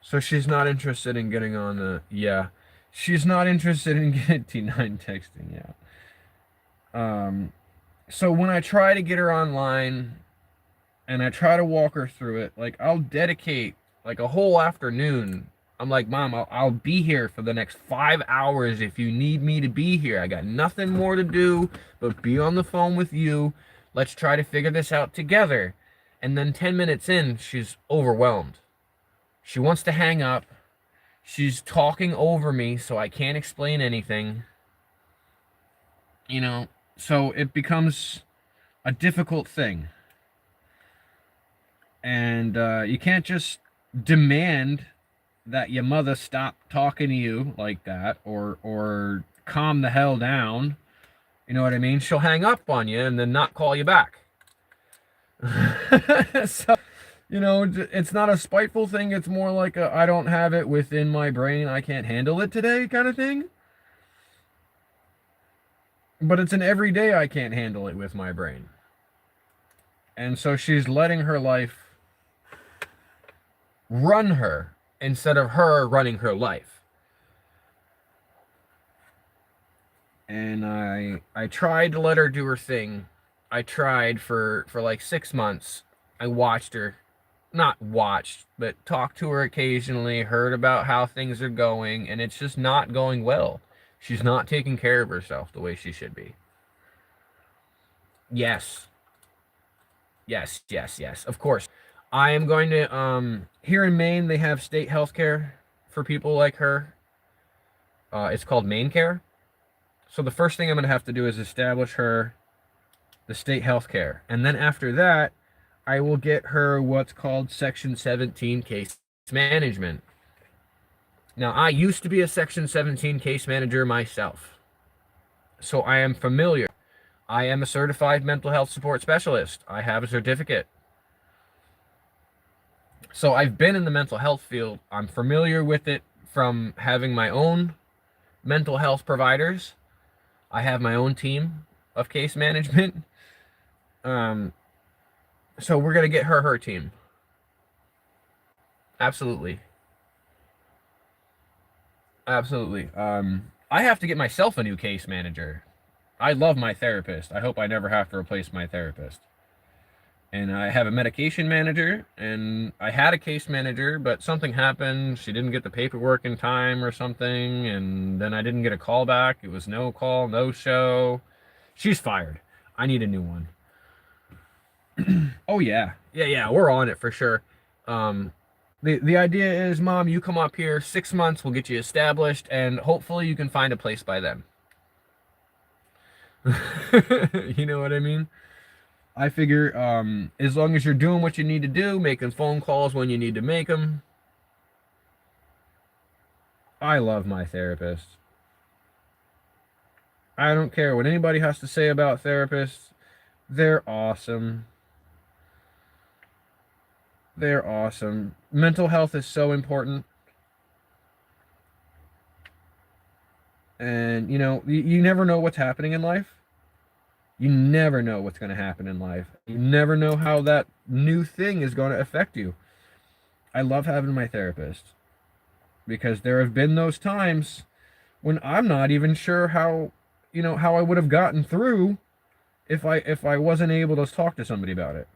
So she's not interested in getting on the she's not interested in getting T9 texting, So when I try to get her online and I try to walk her through it, like, I'll dedicate like a whole afternoon. I'm like, Mom, I'll be here for the next 5 hours if you need me to be here. I got nothing more to do but be on the phone with you. Let's try to figure this out together. And then 10 minutes in, she's overwhelmed. She wants to hang up. She's talking over me, so I can't explain anything. You know, so it becomes a difficult thing. And you can't just demand that your mother stop talking to you like that or calm the hell down. You know what I mean? She'll hang up on you and then not call you back. So, you know, it's not a spiteful thing. It's more like a, I don't have it within my brain. I can't handle it today kind of thing. But it's an everyday I can't handle it with my brain. And so she's letting her life run her instead of her running her life. And I tried to let her do her thing. I tried for like 6 months. I watched her. Not watched, but talked to her occasionally, heard about how things are going, and it's just not going well. She's not taking care of herself the way she should be. Yes. Yes, yes, yes. Of course. I am going to, here in Maine, they have state health care for people like her. It's called Maine Care. So the first thing I'm going to have to do is establish her the state health care. And then after that, I will get her what's called Section 17 case management. Now, I used to be a Section 17 case manager myself. So I am familiar. I am a certified mental health support specialist. I have a certificate. So I've been in the mental health field. I'm familiar with it from having my own mental health providers. I have my own team of case management. Um, so we're gonna get her team. Absolutely. Absolutely. I have to get myself a new case manager. I love my therapist. I hope I never have to replace my therapist. And I have a medication manager, and I had a case manager, but something happened. She didn't get the paperwork in time or something, and then I didn't get a call back. It was no call, no show. She's fired. I need a new one. Oh yeah. Yeah, we're on it for sure. Um, the idea is, Mom, you come up here 6 months, we'll get you established, and hopefully you can find a place by then. You know what I mean? I figure as long as you're doing what you need to do, making phone calls when you need to make them. I love my therapist. I don't care what anybody has to say about therapists. They're awesome. They're awesome. Mental health is so important. And, you know, you never know what's happening in life. You never know what's going to happen in life. You never know how that new thing is going to affect you. I love having my therapist because there have been those times when I'm not even sure how, you know, how I would have gotten through if I wasn't able to talk to somebody about it.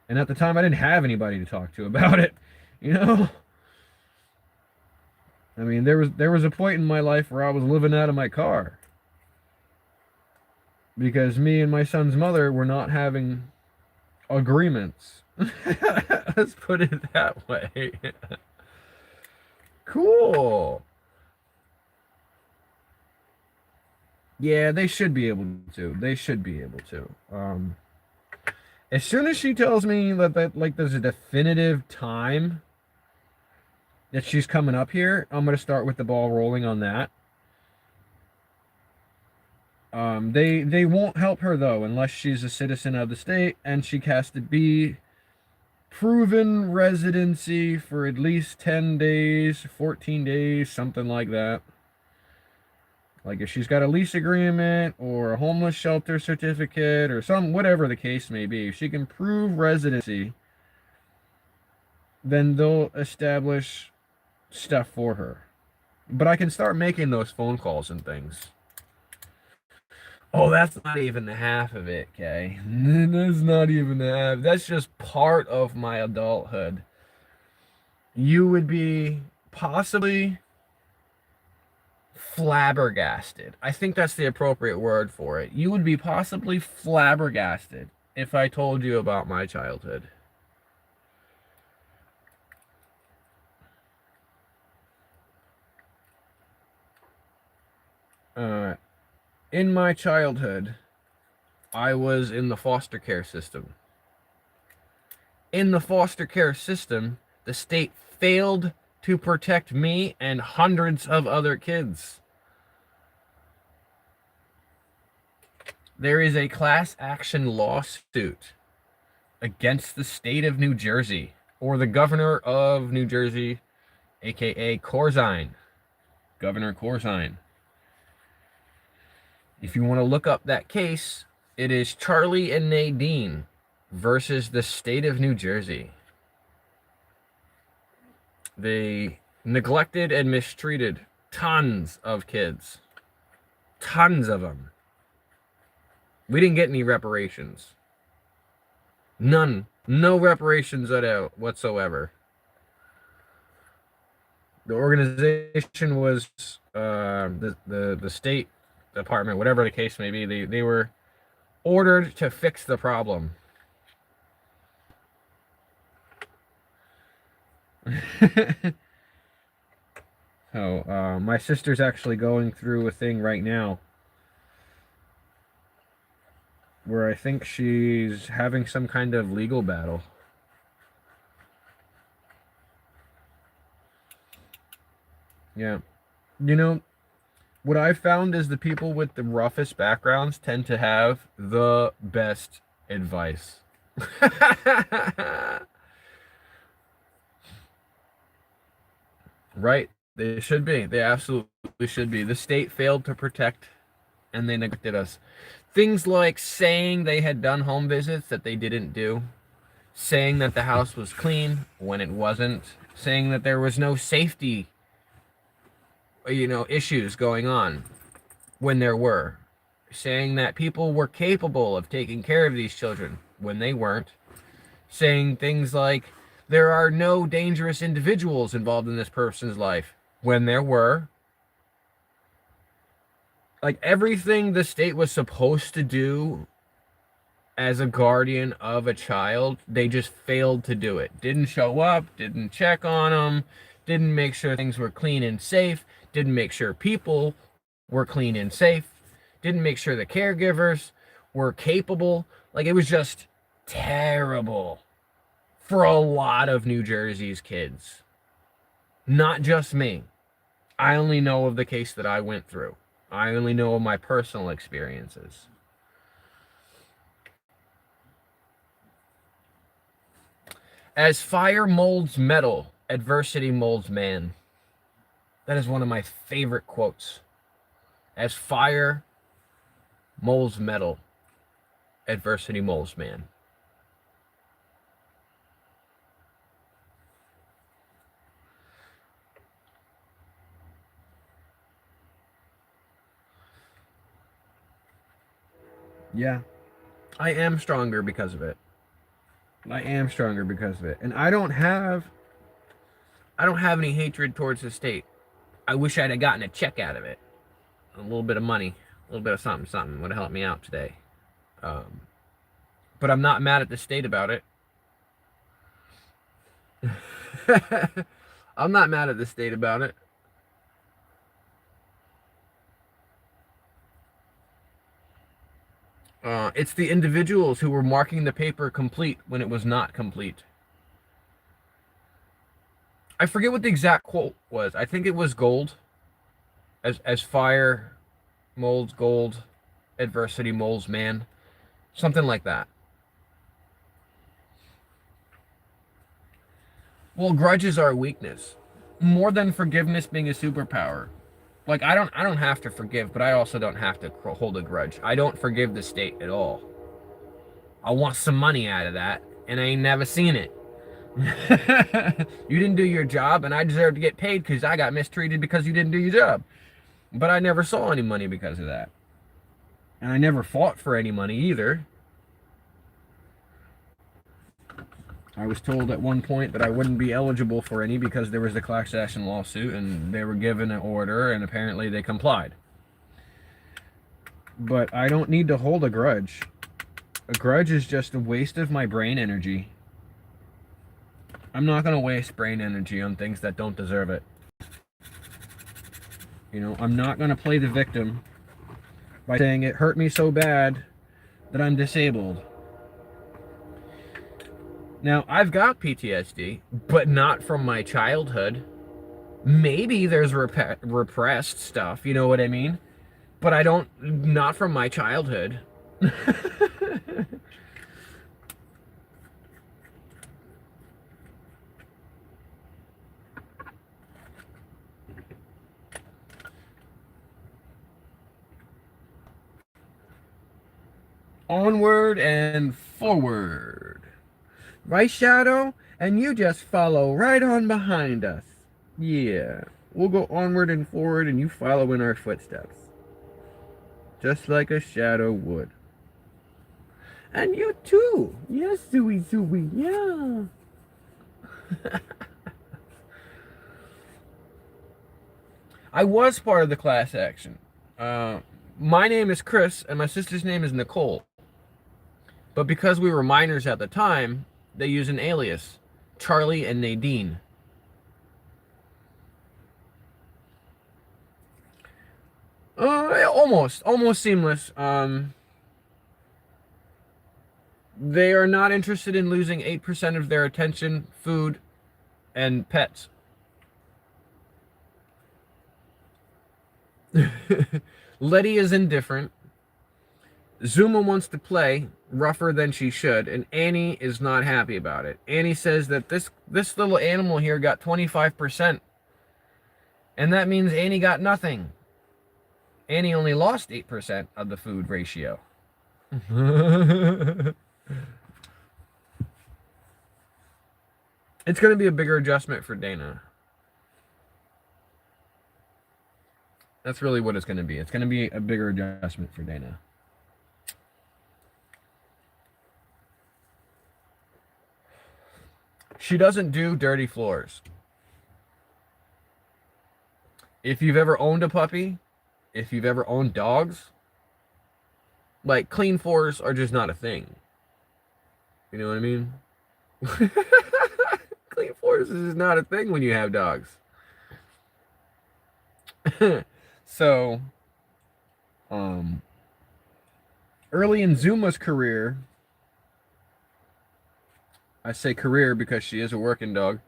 And at the time I didn't have anybody to talk to about it, you know? I mean, there was a point in my life where I was living out of my car because me and my son's mother were not having agreements. Let's put it that way. Cool. Yeah, they should be able to. They should be able to. As soon as she tells me that like there's a definitive time that she's coming up here, I'm gonna start with the ball rolling on that. They won't help her though unless she's a citizen of the state and she has to be proven residency for at least 10 days, 14 days, something like that. Like if she's got a lease agreement or a homeless shelter certificate or whatever the case may be, if she can prove residency, then they'll establish stuff for her. But I can start making those phone calls and things. Oh, that's not even the half of it, Kay. That's not even the half. That's just part of my adulthood. You would be possibly flabbergasted. I think that's the appropriate word for it. You would be possibly flabbergasted if I told you about my childhood. In my childhood, I was in the foster care system. In the foster care system, the state failed to protect me and hundreds of other kids. There is a class action lawsuit against the state of New Jersey, or the governor of New Jersey, aka Corzine. Governor Corzine. If you want to look up that case, it is Charlie and Nadine versus the state of New Jersey. They neglected and mistreated tons of kids. Tons of them. We didn't get any reparations. None. No reparations at all whatsoever. The organization was the state department, whatever the case may be. They were ordered to fix the problem. So, my sister's actually going through a thing right now where I think she's having some kind of legal battle. Yeah. You know, what I've found is the people with the roughest backgrounds tend to have the best advice. Right? They should be. They absolutely should be. The state failed to protect and they neglected us. Things like saying they had done home visits that they didn't do, saying that the house was clean when it wasn't, saying that there was no safety, issues going on when there were, saying that people were capable of taking care of these children when they weren't, saying things like there are no dangerous individuals involved in this person's life when there were. Like everything the state was supposed to do as a guardian of a child, they just failed to do it. Didn't show up, didn't check on them, didn't make sure things were clean and safe, didn't make sure people were clean and safe, didn't make sure the caregivers were capable. Like, it was just terrible for a lot of New Jersey's kids. Not just me. I only know of the case that I went through. I only know of my personal experiences. As fire molds metal, adversity molds man. That is one of my favorite quotes. As fire molds metal, adversity molds man. Yeah, I am stronger because of it. I am stronger because of it. And I don't have any hatred towards the state. I wish I'd have gotten a check out of it. A little bit of money, a little bit of something would have helped me out today. But I'm not mad at the state about it. I'm not mad at the state about it. It's the individuals who were marking the paper complete when it was not complete. I forget what the exact quote was. I think it was gold. As fire molds gold, adversity molds man. Something like that. Well, grudges are a weakness. More than forgiveness being a superpower. Like, I don't have to forgive, but I also don't have to hold a grudge. I don't forgive the state at all. I want some money out of that, and I ain't never seen it. You didn't do your job, and I deserve to get paid because I got mistreated because you didn't do your job. But I never saw any money because of that. And I never fought for any money either. I was told at one point that I wouldn't be eligible for any because there was a class action lawsuit and they were given an order and apparently they complied. But I don't need to hold a grudge. A grudge is just a waste of my brain energy. I'm not going to waste brain energy on things that don't deserve it. I'm not going to play the victim by saying it hurt me so bad that I'm disabled. Now, I've got PTSD, but not from my childhood. Maybe there's repressed stuff, you know what I mean? But not from my childhood. Onward and forward. Right, Shadow? And you just follow right on behind us. Yeah. We'll go onward and forward and you follow in our footsteps. Just like a shadow would. And you too. Yes, Zooey. Yeah. I was part of the class action. My name is Chris and my sister's name is Nicole. But because we were minors at the time, they use an alias, Charlie and Nadine. Almost seamless. They are not interested in losing 8% of their attention, food, and pets. Letty is indifferent. Zuma wants to play rougher than she should, and Annie is not happy about it. Annie says that this little animal here got 25%, and that means Annie got nothing. Annie only lost 8% of the food ratio. It's going to be a bigger adjustment for Dana. That's really what it's going to be. It's going to be a bigger adjustment for Dana. She doesn't do dirty floors. If you've ever owned a puppy, if you've ever owned dogs, like, clean floors are just not a thing. You know what I mean? Clean floors is just not a thing when you have dogs. So, early in Zuma's career, I say career because she is a working dog,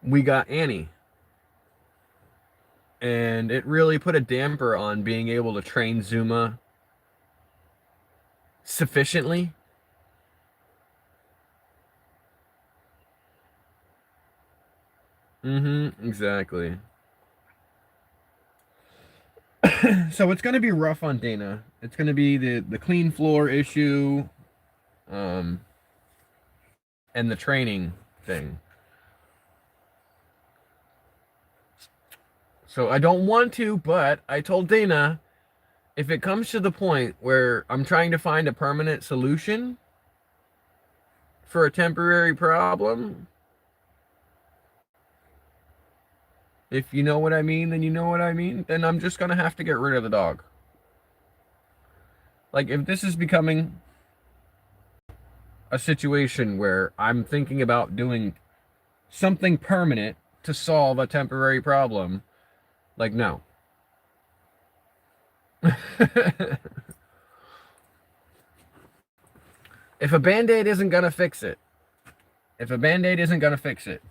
we got Annie. And it really put a damper on being able to train Zuma sufficiently. Exactly. So it's going to be rough on Dana. It's going to be the clean floor issue, and the training thing. So I don't want to, but I told Dana, if it comes to the point where I'm trying to find a permanent solution for a temporary problem, if you know what I mean, then you know what I mean, then I'm just going to have to get rid of the dog. Like, if this is becoming a situation where I'm thinking about doing something permanent to solve a temporary problem, like, no. If a Band-Aid isn't going to fix it,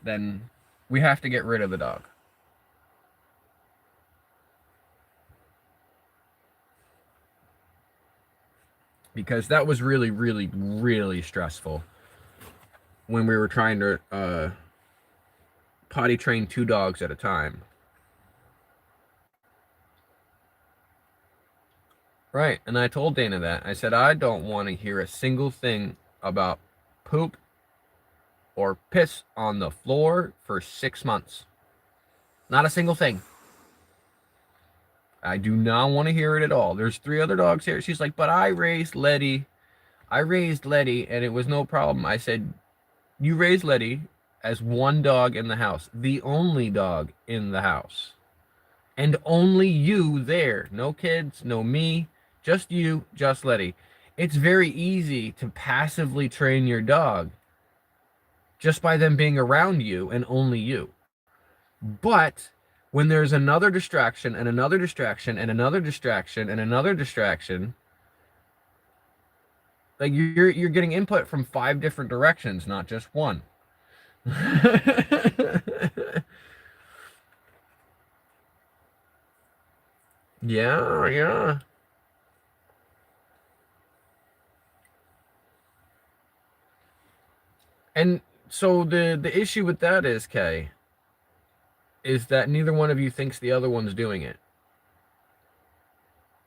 then we have to get rid of the dog. Because that was really, really, really stressful when we were trying to potty train 2 dogs at a time. Right, and I told Dana that. I said, I don't want to hear a single thing about poop or piss on the floor for 6 months. Not a single thing. I do not want to hear it at all. There's 3 other dogs here. She's like, but I raised Letty, and it was no problem. I said, you raised Letty as 1 dog in the house. The only dog in the house. And only you there. No kids, no me. Just you, just Letty. It's very easy to passively train your dog just by them being around you and only you. But when there's another distraction and another distraction and another distraction and another distraction, like, you're getting input from 5 different directions, not just one. Yeah. And so the issue with that is, Kay, is that neither one of you thinks the other one's doing it.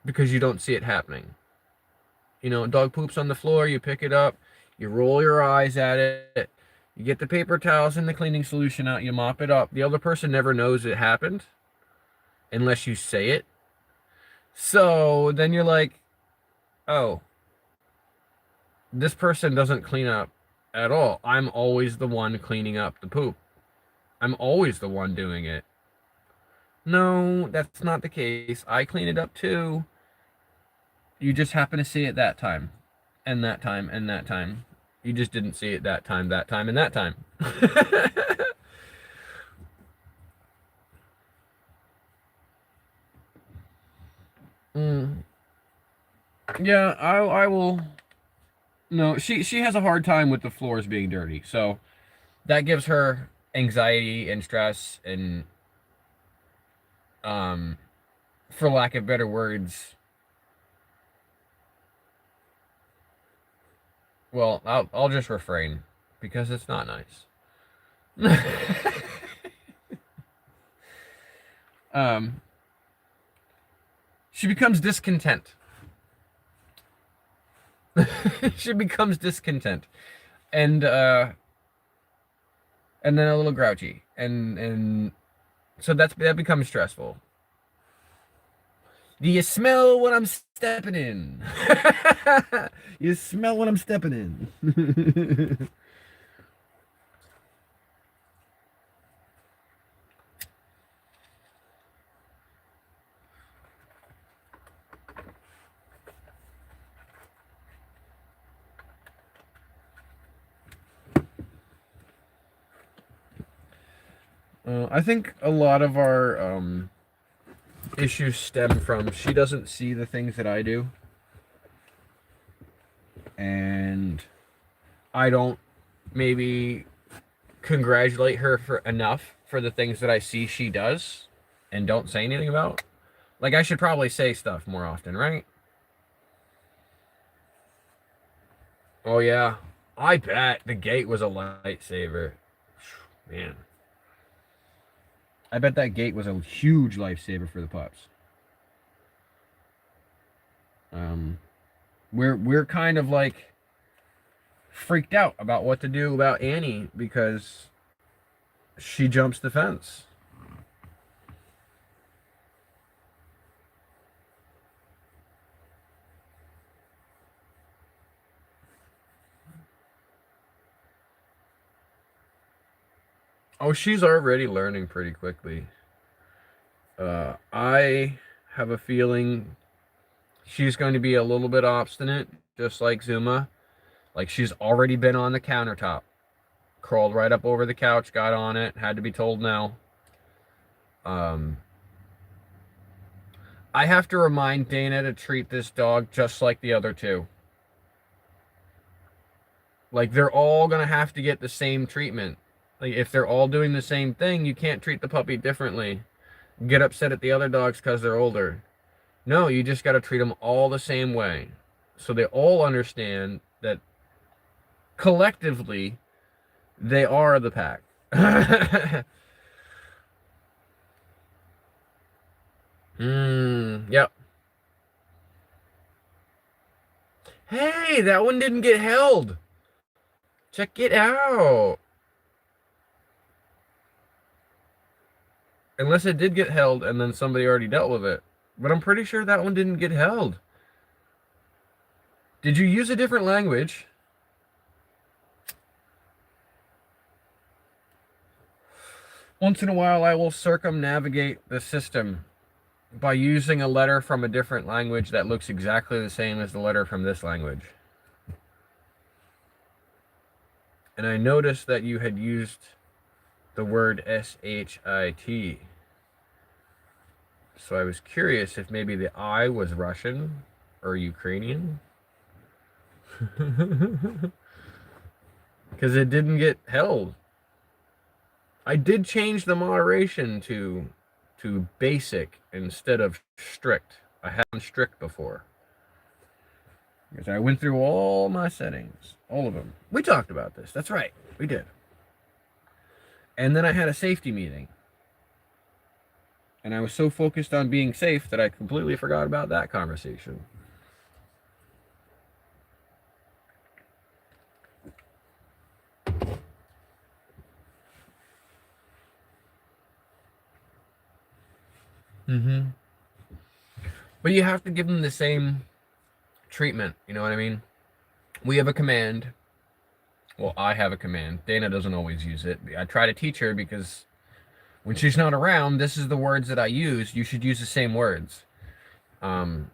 Because you don't see it happening. You know, dog poops on the floor, you pick it up, you roll your eyes at it, you get the paper towels and the cleaning solution out, you mop it up. The other person never knows it happened unless you say it. So then you're like, oh, this person doesn't clean up at all. I'm always the one cleaning up the poop. I'm always the one doing it. No, that's not the case. I clean it up too. You just happen to see it that time, and that time, and that time. You just didn't see it that time, and that time. Yeah, I will. No, she has a hard time with the floors being dirty, so that gives her anxiety and stress, and for lack of better words. Well, I'll just refrain because it's not nice. She becomes discontent. She becomes discontent, and then a little grouchy, and so that becomes stressful. Do you smell what I'm stepping in? You smell what I'm stepping in. I think a lot of our issues stem from she doesn't see the things that I do, and I don't maybe congratulate her for enough for the things that I see she does and don't say anything about. Like, I should probably say stuff more often, right? Oh yeah, I bet the gate was a lightsaver. Man, I bet that gate was a huge lifesaver for the pups. We're kind of like freaked out about what to do about Annie because she jumps the fence. Oh, she's already learning pretty quickly. I have a feeling she's going to be a little bit obstinate, just like Zuma. Like, she's already been on the countertop. Crawled right up over the couch, got on it, had to be told no. I have to remind Dana to treat this dog just like the other two. Like, they're all going to have to get the same treatment. Like, if they're all doing the same thing, you can't treat the puppy differently. Get upset at the other dogs because they're older. No, you just got to treat them all the same way. So they all understand that collectively, they are the pack. Yep. Hey, that one didn't get held. Check it out. Unless it did get held and then somebody already dealt with it. But I'm pretty sure that one didn't get held. Did you use a different language? Once in a while, I will circumnavigate the system by using a letter from a different language that looks exactly the same as the letter from this language. And I noticed that you had used the word S-H-I-T. So I was curious if maybe the I was Russian or Ukrainian. Because it didn't get held. I did change the moderation to basic instead of strict. I hadn't strict before. Because I went through all my settings. All of them. We talked about this. That's right. We did. And then I had a safety meeting. And I was so focused on being safe that I completely forgot about that conversation. But you have to give them the same treatment. You know what I mean? We have a command. Well, I have a command. Dana doesn't always use it. I try to teach her because when she's not around, this is the words that I use. You should use the same words. But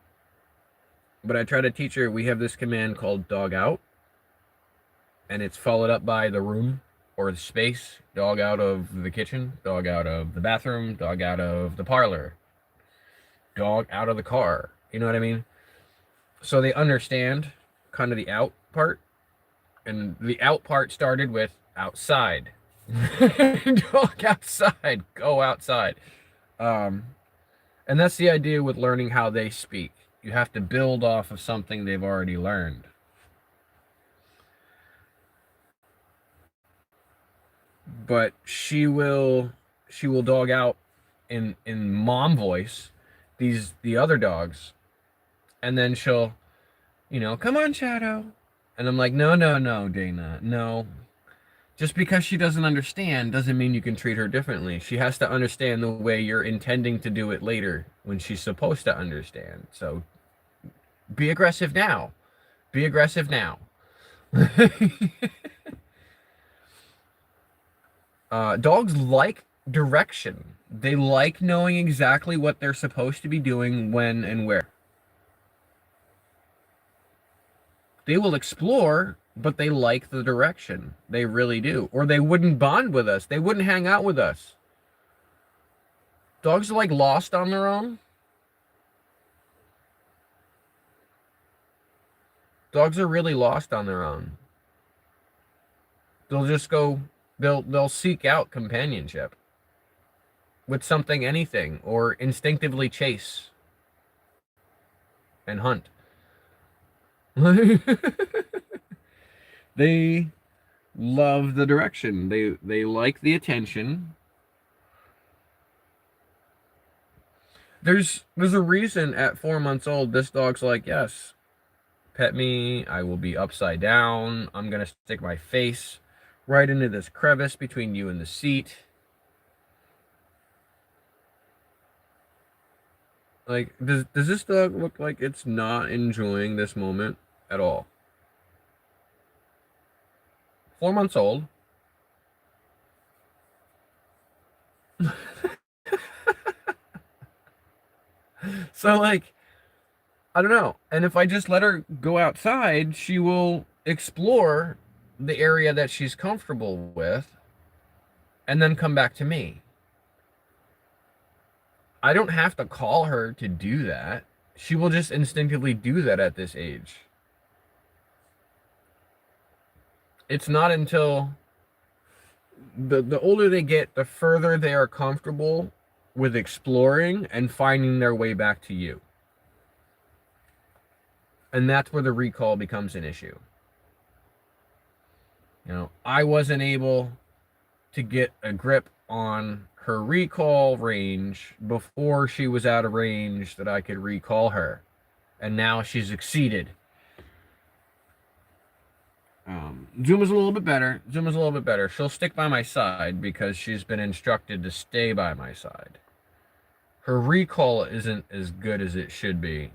I try to teach her, we have this command called dog out. And it's followed up by the room or the space. Dog out of the kitchen. Dog out of the bathroom. Dog out of the parlor. Dog out of the car. You know what I mean? So they understand kind of the out part. And the out part started with outside. Dog outside. Go outside. And that's the idea with learning how they speak. You have to build off of something they've already learned. But she will dog out in mom voice the other dogs, and then she'll, come on, Shadow. And I'm like, no, no, no, Dana, no. Just because she doesn't understand doesn't mean you can treat her differently. She has to understand the way you're intending to do it later when she's supposed to understand. So be aggressive now. Be aggressive now. Dogs like direction. They like knowing exactly what they're supposed to be doing, when and where. They will explore, but they like the direction. They really do. Or they wouldn't bond with us. They wouldn't hang out with us. Dogs are like lost on their own. Dogs are really lost on their own. They'll just go, they'll seek out companionship with something, anything, or instinctively chase and hunt. They love the direction. They like the attention. There's a reason at 4 months old this dog's like, yes, pet me. I will be upside down. I'm gonna stick my face right into this crevice between you and the seat. Like, does this dog look like it's not enjoying this moment at all? 4 months old. So, like, I don't know. And if I just let her go outside, she will explore the area that she's comfortable with and then come back to me. I don't have to call her to do that. She will just instinctively do that at this age. It's not until the older they get, the further they are comfortable with exploring and finding their way back to you. And that's where the recall becomes an issue. I wasn't able to get a grip on her recall range before she was out of range that I could recall her. And now she's exceeded. Zuma's a little bit better. Zuma's a little bit better. She'll stick by my side because she's been instructed to stay by my side. Her recall isn't as good as it should be.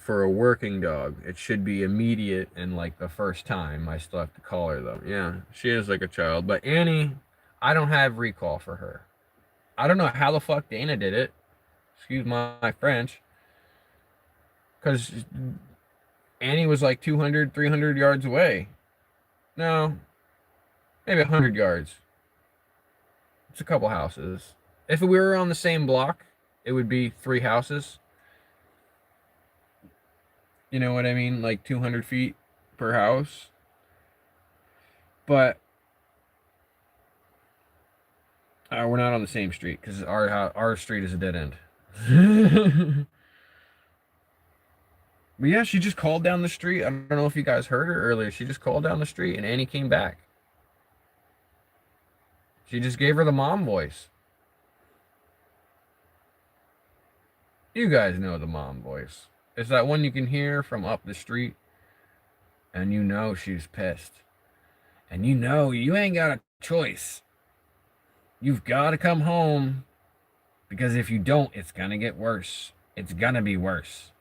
For a working dog, it should be immediate and like the first time. I still have to call her though. Yeah, she is like a child. But Annie, I don't have recall for her. I don't know how the fuck Dana did it. Excuse my French. Because Annie was like 200, 300 yards away. No, maybe 100 yards. It's a couple houses. If we were on the same block, it would be 3 houses. You know what I mean? Like 200 feet per house. But we're not on the same street because our street is a dead end. But yeah, she just called down the street. I don't know if you guys heard her earlier. She just called down the street and Annie came back. She just gave her the mom voice. You guys know the mom voice. It's that one you can hear from up the street, and you know she's pissed. And you know you ain't got a choice. You've got to come home, because if you don't, it's going to get worse. It's going to be worse.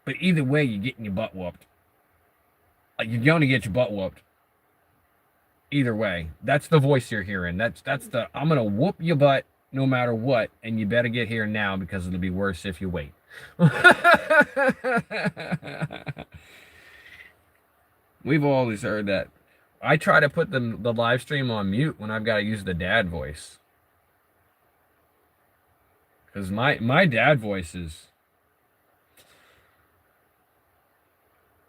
But either way, you're getting your butt whooped. Like, you're going to get your butt whooped. Either way. That's the voice you're hearing. That's the, I'm going to whoop your butt no matter what, and you better get here now because it'll be worse if you wait. We've always heard that. I try to put the live stream on mute when I've got to use the dad voice. Because my dad voice is,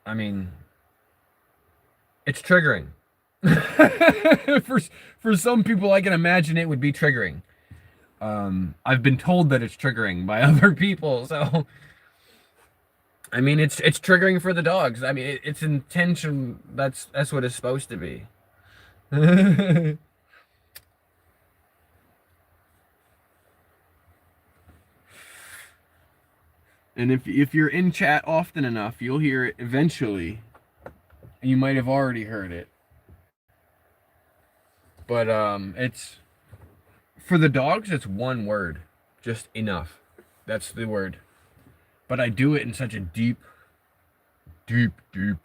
I mean, it's triggering. for for some people, I can imagine it would be triggering. I've been told that it's triggering by other people, so I mean, it's triggering for the dogs. I mean, it's intention. That's what it's supposed to be. And if you're in chat often enough, you'll hear it eventually. You might have already heard it. But it's for the dogs, it's one word. Just enough. That's the word. But I do it in such a deep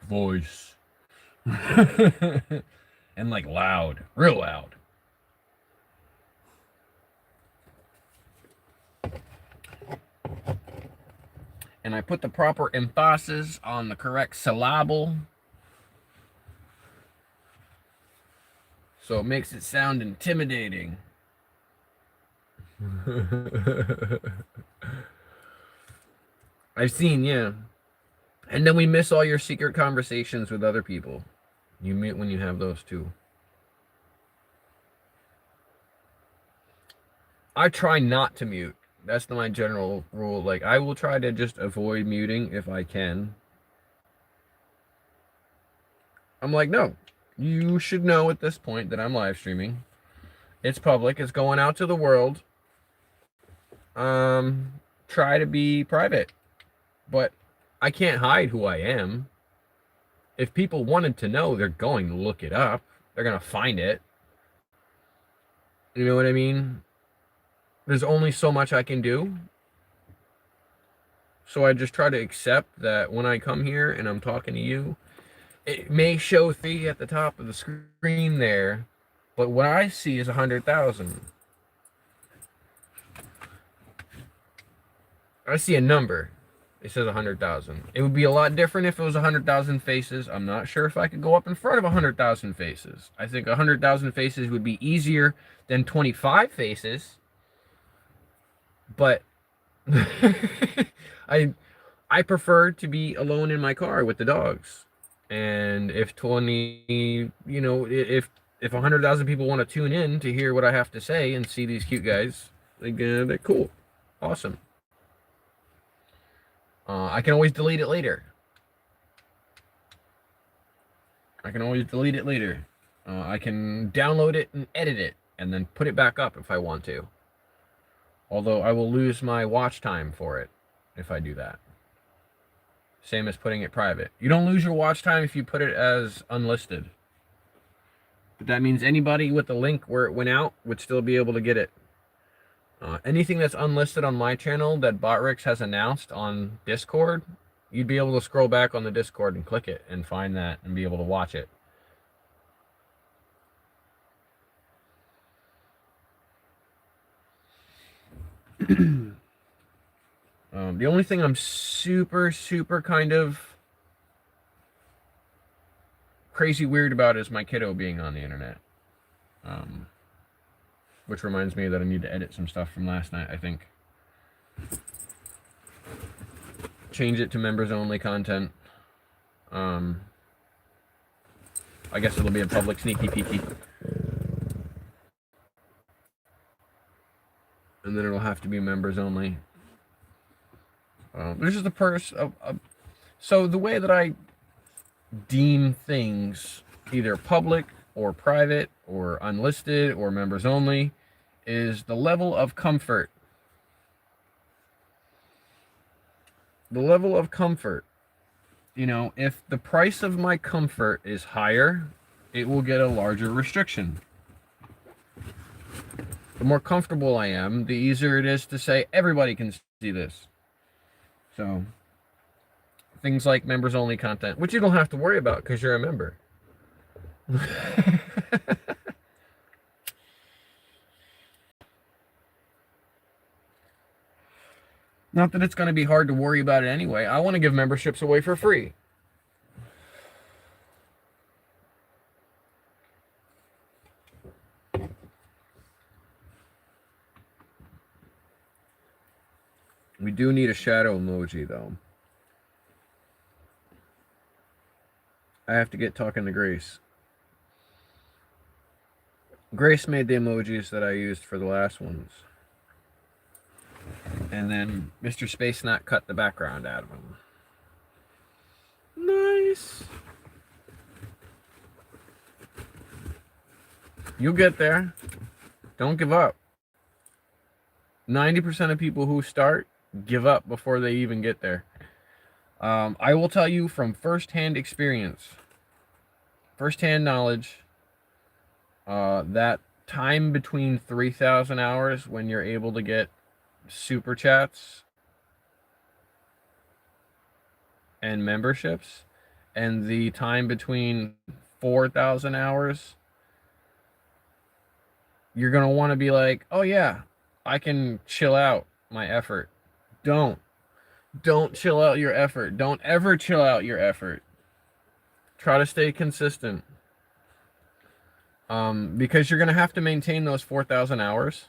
voice. And like loud, real loud. And I put the proper emphasis on the correct syllable. So it makes it sound intimidating. I've seen, yeah. And then we miss all your secret conversations with other people. You mute when you have those too. I try not to mute. That's my general rule. Like, I will try to just avoid muting if I can. I'm like, no. You should know at this point that I'm live streaming. It's public. It's going out to the world. Try to be private. But I can't hide who I am. If people wanted to know, they're going to look it up. They're going to find it. You know what I mean? There's only so much I can do. So I just try to accept that when I come here and I'm talking to you, it may show 3 at the top of the screen there, but what I see is 100,000. I see a number. It says 100,000. It would be a lot different if it was 100,000 faces. I'm not sure if I could go up in front of 100,000 faces. I think 100,000 faces would be easier than 25 faces. But I prefer to be alone in my car with the dogs. And if 20, you know, if 100,000 people want to tune in to hear what I have to say and see these cute guys, like, they're cool. Awesome. I can always delete it later. I can download it and edit it and then put it back up if I want to. Although I will lose my watch time for it if I do that. Same as putting it private. You don't lose your watch time if you put it as unlisted. But that means anybody with the link where it went out would still be able to get it. Anything that's unlisted on my channel that Botrix has announced on Discord, you'd be able to scroll back on the Discord and click it and find that and be able to watch it. The only thing I'm super kind of crazy weird about is my kiddo being on the internet. Which reminds me that I need to edit some stuff from last night, I think. Change it to members only content. I guess it'll be a public sneaky peeky. And then it'll have to be members only. There's just a so the way that I deem things, either public or private or unlisted or members only, is the level of comfort. The level of comfort. You know, if the price of my comfort is higher, it will get a larger restriction. The more comfortable I am, the easier it is to say everybody can see this. So, things like members only content, which you don't have to worry about because you're a member. Not that it's going to be hard to worry about it anyway. I want to give memberships away for free. We do need a shadow emoji, though. I have to get talking to Grace. Grace made the emojis that I used for the last ones. And then Mr. Space Nut cut the background out of them. Nice. You'll get there. Don't give up. 90% of people who start give up before they even get there. I will tell you from firsthand experience, firsthand knowledge, that time between 3,000 hours when you're able to get super chats and memberships, and the time between 4,000 hours, you're going to want to be like, oh yeah, I can chill out my effort. Don't chill out your effort. Don't ever chill out your effort. Try to stay consistent. Because you're going to have to maintain those 4,000 hours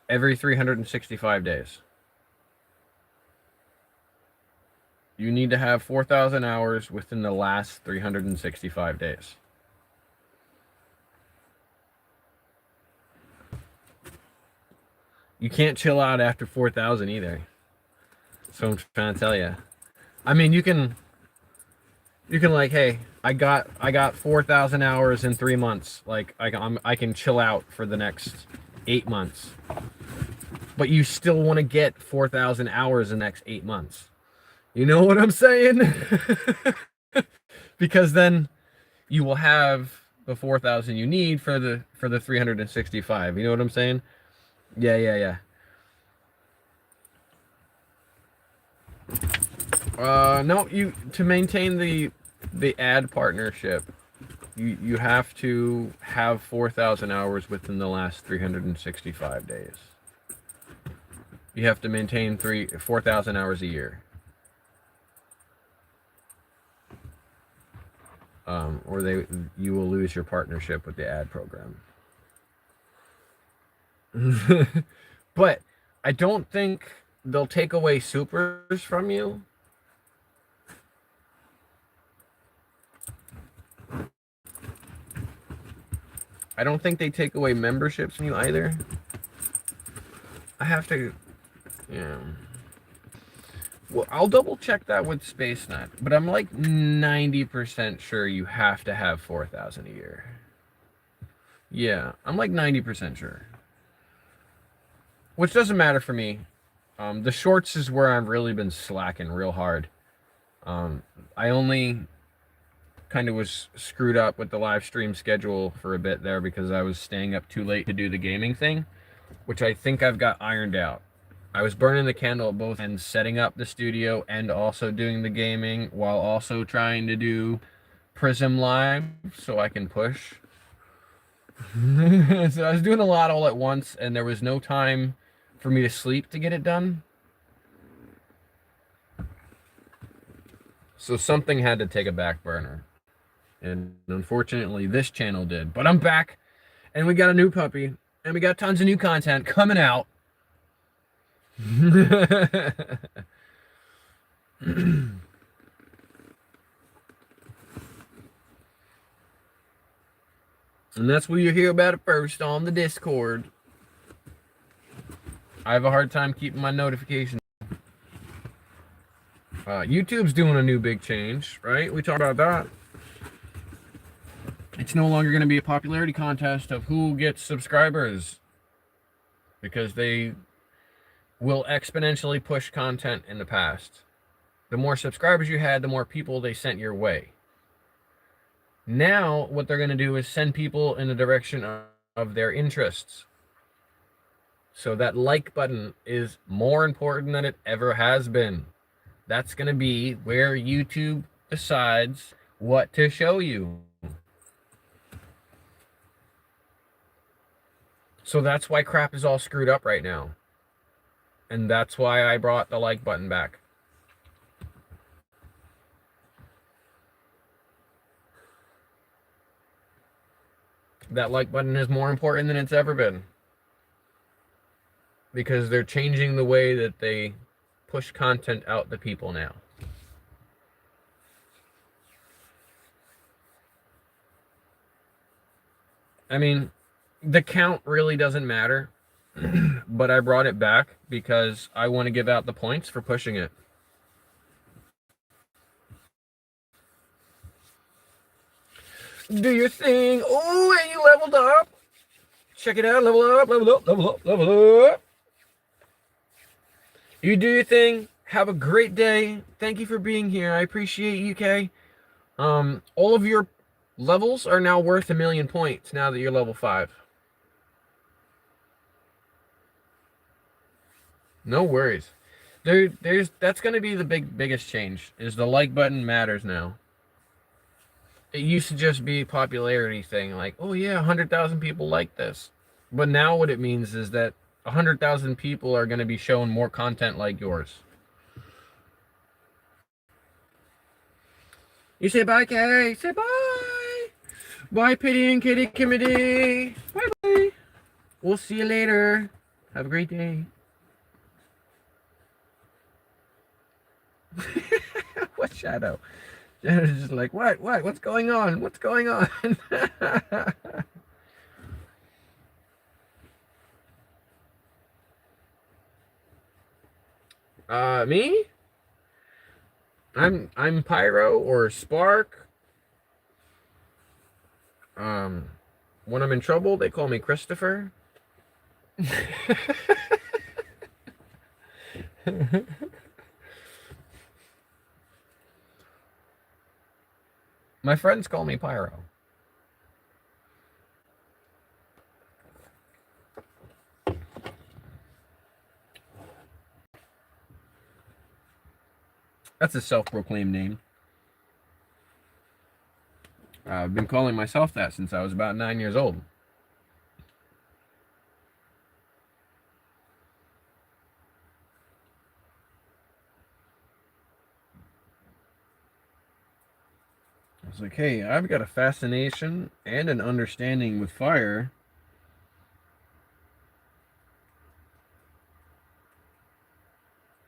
every 365 days. You need to have 4,000 hours within the last 365 days. You can't chill out after 4,000 either. So I'm trying to tell you. I mean, you can like, hey, I got 4,000 hours in 3 months. Like I can chill out for the next 8 months. But you still want to get 4,000 hours in the next 8 months. You know what I'm saying? Because then you will have the 4,000 you need for the 365. You know what I'm saying? Yeah. No, to maintain the ad partnership, you have to have 4,000 hours within the last 365 days. You have to maintain 4,000 hours a year. Or you will lose your partnership with the ad program. But I don't think they'll take away supers from you. I don't think they take away memberships from you either. I have to, yeah. Well, I'll double check that with SpaceNet, but I'm like 90% sure you have to have 4,000 a year. Yeah, I'm like 90% sure. Which doesn't matter for me. The shorts is where I've really been slacking real hard. I only kind of was screwed up with the live stream schedule for a bit there because I was staying up too late to do the gaming thing, which I think I've got ironed out. I was burning the candle at both ends, setting up the studio and also doing the gaming while also trying to do Prism Live so I can push. So I was doing a lot all at once and there was no time for me to sleep to get it done. So something had to take a back burner. And unfortunately this channel did. But I'm back and we got a new puppy and we got tons of new content coming out. And that's where you hear about it first on the Discord. I have a hard time keeping my notifications. YouTube's doing a new big change, right? We talked about that. It's no longer going to be a popularity contest of who gets subscribers, because they will exponentially push content in the past. The more subscribers you had, the more people they sent your way. Now, what they're going to do is send people in the direction of their interests. So that like button is more important than it ever has been. That's going to be where YouTube decides what to show you. So that's why crap is all screwed up right now. And that's why I brought the like button back. That like button is more important than it's ever been. Because they're changing the way that they push content out to people now. I mean, the count really doesn't matter, but I brought it back because I want to give out the points for pushing it. Do your thing. Oh, and you leveled up. Check it out. Level up, level up, level up, level up. You do your thing. Have a great day. Thank you for being here. I appreciate you, Kay. All of your levels are now worth 1,000,000 points now that you're level 5. No worries. That's gonna be the biggest change, is the like button matters now. It used to just be a popularity thing, like, oh yeah, 100,000 people like this. But now what it means is that 100,000 people are gonna be showing more content like yours. You say bye, Kay. Say bye. Bye, Pity and Kitty Kimity. Bye bye. We'll see you later. Have a great day. What Shadow? Shadow's just like, what? What's going on? What's going on? Me? I'm Pyro or Spark. When I'm in trouble, they call me Christopher. My friends call me Pyro. That's a self-proclaimed name. I've been calling myself that since I was about 9 years old. I was like, hey, I've got a fascination and an understanding with fire.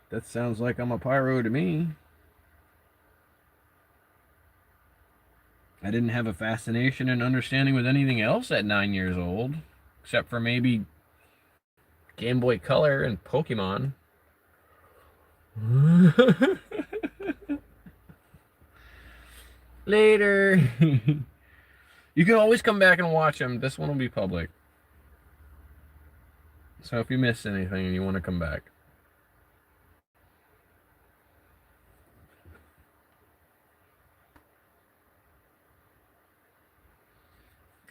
That sounds like I'm a pyro to me. I didn't have a fascination and understanding with anything else at 9 years old, except for maybe Game Boy Color and Pokemon. Later. You can always come back and watch them. This one will be public. So if you missed anything and you want to come back.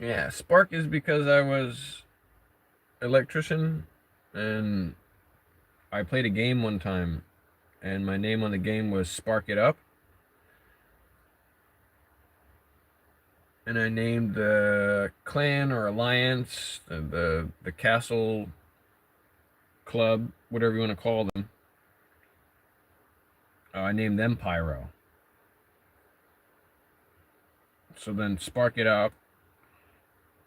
Yeah, Spark is because I was electrician and I played a game one time and my name on the game was Spark It Up. And I named the clan or alliance, the castle club, whatever you want to call them. I named them Pyro. So then Spark It Up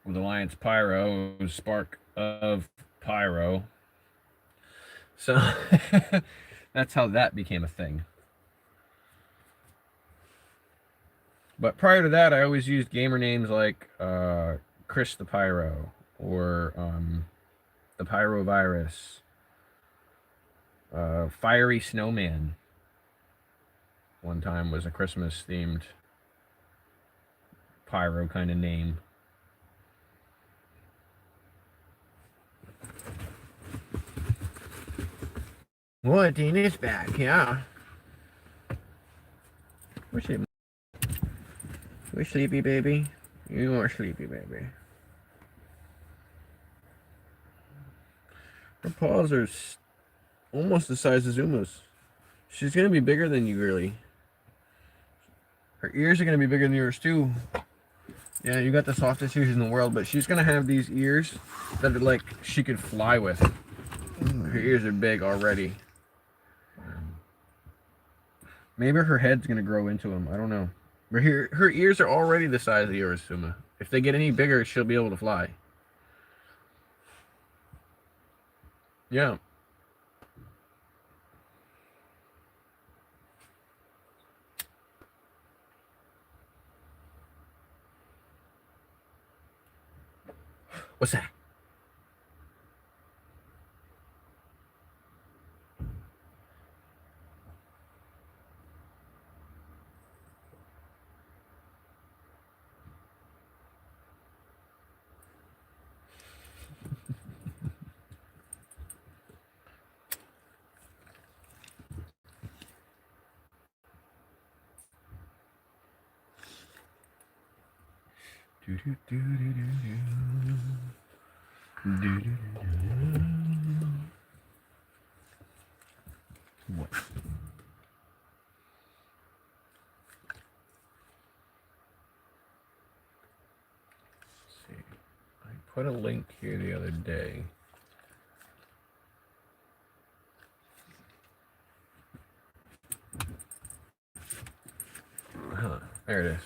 with Alliance Pyro was Spark of Pyro. So that's how that became a thing. But prior to that, I always used gamer names like Chris the Pyro or the Pyrovirus, Fiery Snowman. One time was a Christmas themed pyro kind of name. What? Dean is back, yeah. We're sleepy. We're sleepy, baby. You are sleepy, baby. Her paws are almost the size of Zuma's. She's gonna be bigger than you, really. Her ears are gonna be bigger than yours too. Yeah, you got the softest ears in the world, but she's gonna have these ears that are like she could fly with. Her ears are big already. Maybe her head's gonna grow into them. I don't know. But her ears are already the size of yours, Suma. If they get any bigger, she'll be able to fly. Yeah. What's that? Do, do, do, do, do, do. Do, do, do, do. What? Let's see. I put a link here the other day. Huh, there it is.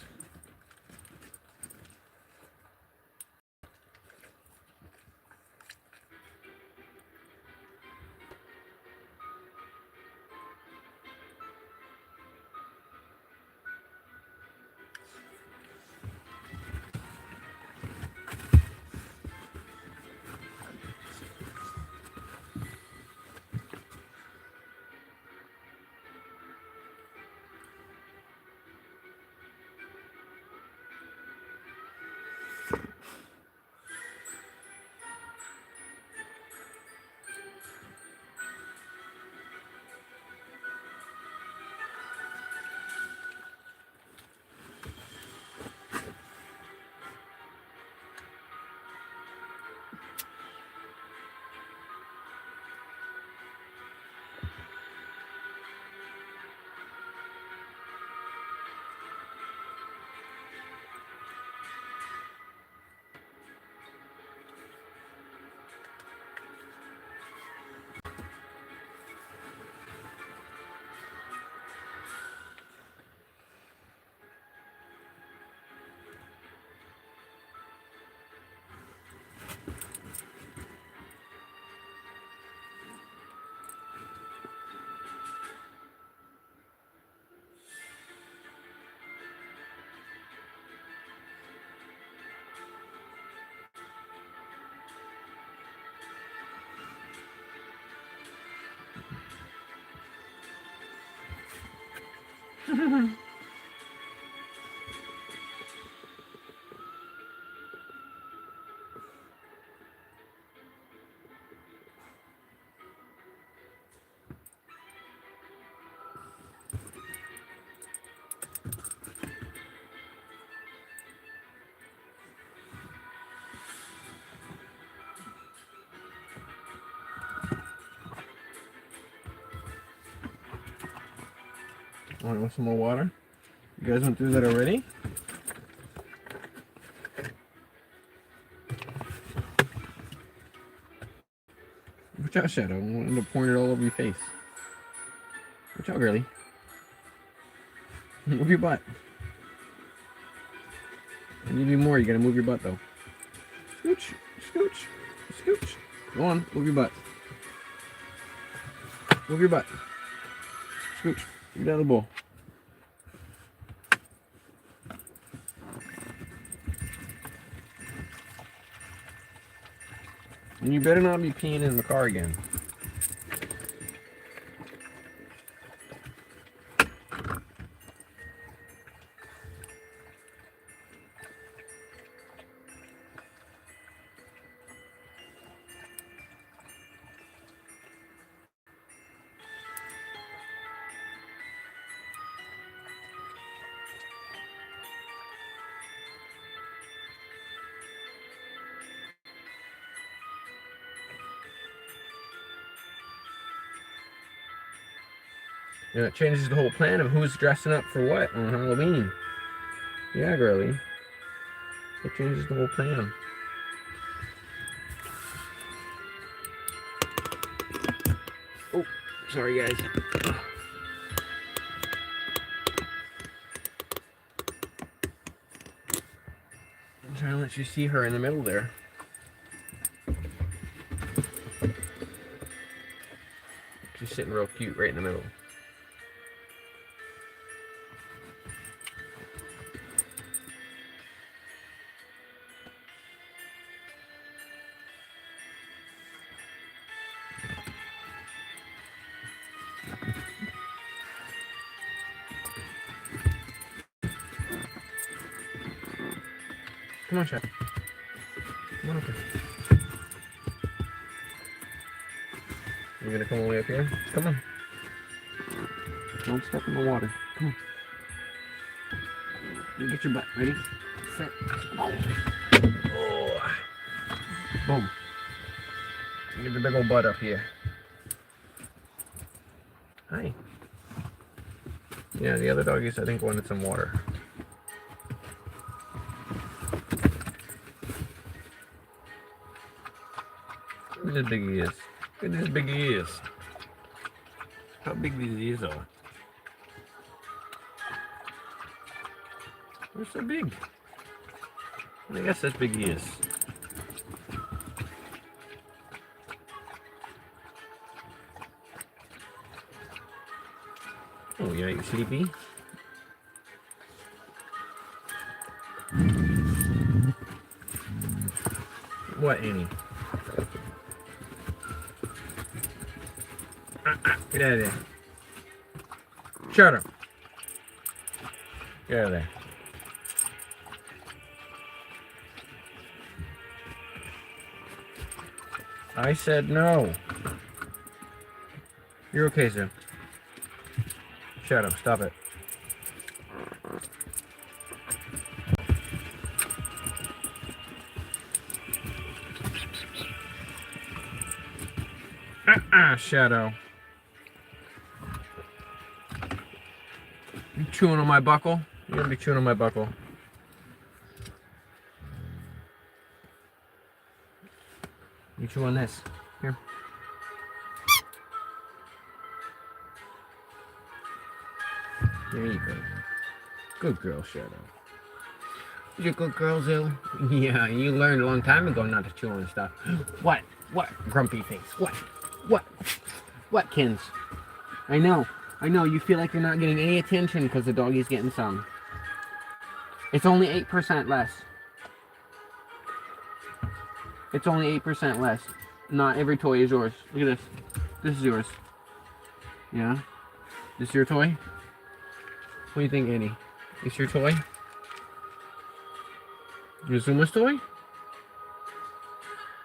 Want some more water? You guys went through that already? Watch out, Shadow. I'm going to point it all over your face. Watch out, girly. Move your butt. I need you more. You gotta move your butt, though. Scooch, scooch, scooch. Go on, move your butt. Move your butt. Scooch. Get out of the bowl. And you better not be peeing in the car again. You know, it changes the whole plan of who's dressing up for what on Halloween. Yeah, girly. It changes the whole plan. Oh, sorry guys. I'm trying to let you see her in the middle there. She's sitting real cute right in the middle. Come on, Shadow. Come on up here. You're gonna come all the way up here? Come on. Don't step in the water. Come on. You get your butt. Ready? Set. Oh. Boom. Get the big old butt up here. Hi. Yeah, the other doggies I think wanted some water. Look at how big he is. Look at how big he is. How big these ears are. They're so big. I guess that's big he is. Oh yeah, you sleepy? What, Annie? Get out of there. Shut up. Get out of there. I said no. You're okay, Sue. Shut up. Stop it. Shadow. You chewing on my buckle? You're gonna be chewing on my buckle. You chew on this. Here. There you go. Good girl, Shadow. You're a good girl, Zoo. Yeah, you learned a long time ago not to chew on stuff. What? What? Grumpy face. What? What? What, Kins? I know. You feel like you're not getting any attention because the doggy's getting some. It's only 8% less. It's only 8% less. Not every toy is yours. Look at this. This is yours. Yeah? This your toy? What do you think, Annie? It's your toy? Your Zuma's toy?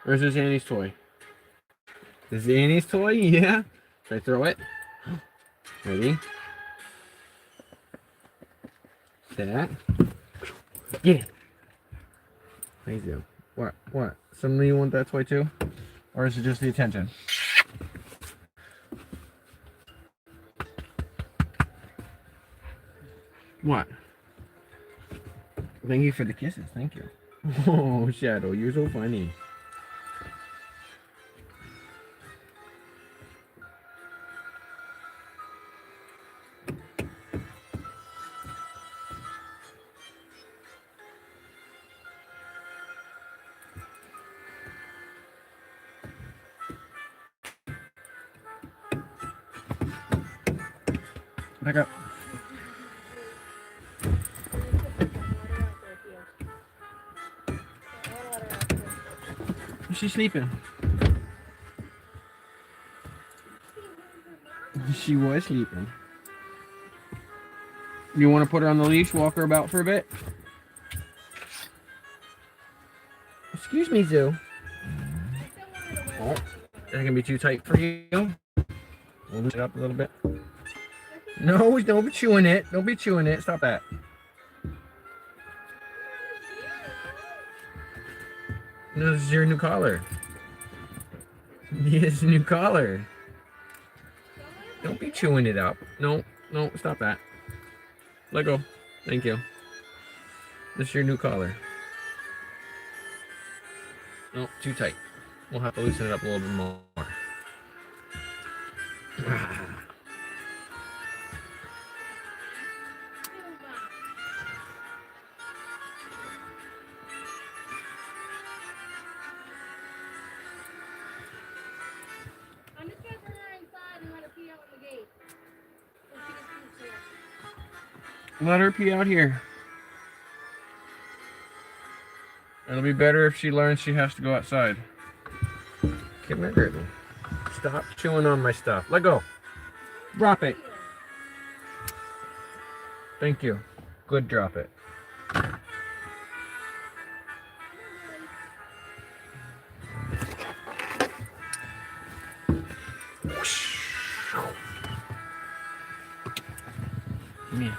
Or is this Annie's toy? This is Annie's toy? Yeah? Should I throw it? Ready? Set. Get it. Thank you. What? What? Some of you want that toy too? Or is it just the attention? What? Thank you for the kisses. Thank you. Oh, Shadow, you're so funny. Back up. She's sleeping. She was sleeping. You want to put her on the leash, walk her about for a bit? Excuse me, Zoo. Oh, is that gonna be too tight for you? We'll loosen it up a little bit. No, don't be chewing it. Don't be chewing it. Stop that. No, this is your new collar. This is a new collar. Don't be chewing it up. No, no, stop that. Let go. Thank you. This is your new collar. No, too tight. We'll have to loosen it up a little bit more. I'm just gonna bring her inside and let her pee out in the gate. So she can see the Let her pee out here. It'll be better if she learns she has to go outside. Come here, Brittany. Stop chewing on my stuff. Let go. Drop it. Thank you. Good, drop it. Come here.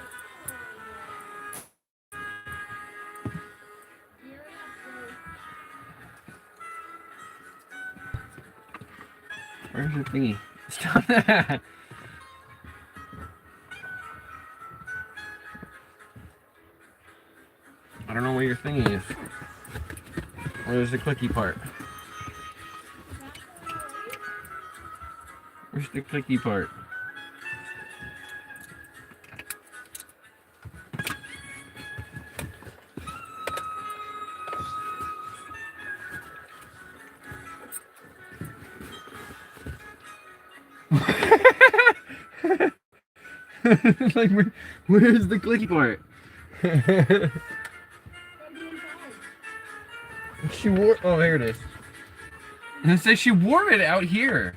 Where's your thingy? Stop that! I don't know where your thingy is. Where's the clicky part? Where's the clicky part? Like, where's the clicky part? She wore. Oh, there it is. And it says she wore it out here.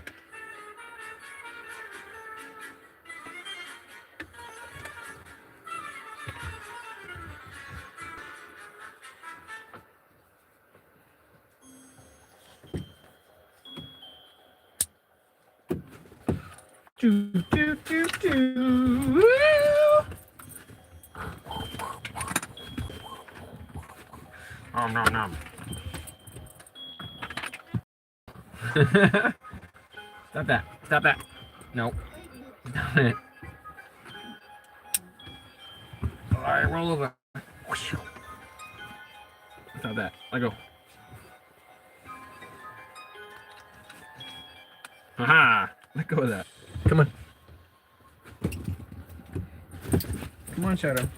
Do, do, do, do. Nom nom. Stop that. Stop that. No. Stop it. Alright, roll over. Stop that. Let go. Haha! Let go of that. Come on. Come on, Shadow.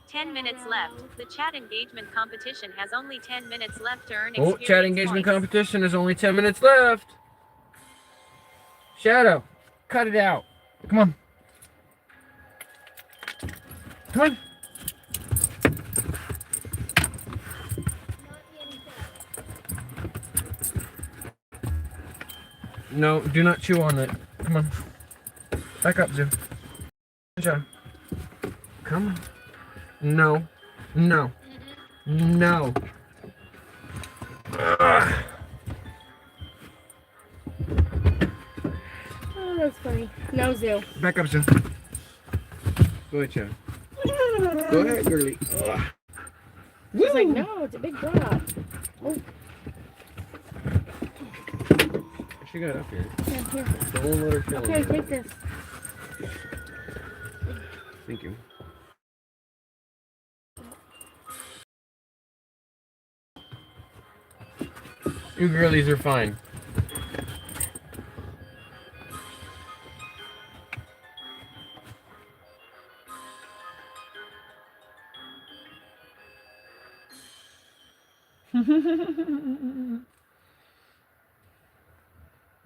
10 minutes left. The chat engagement competition has only 10 minutes left to earn Oh, experience chat engagement points. competition is only 10 minutes left. Shadow, cut it out. Come on. Come on. No, do not chew on it. Come on. Back up, Zoo. Shadow. Come on. No. No. No. Ugh. Oh, that's funny. No, Zoo. Back up, Zoo. Go ahead, Shadow. Go ahead, girly. Ugh. She's like, no, it's a big drop. Oh, She got up here. yeah, here. Don't let her kill Okay, her. take this. Thank you. You girlies are fine.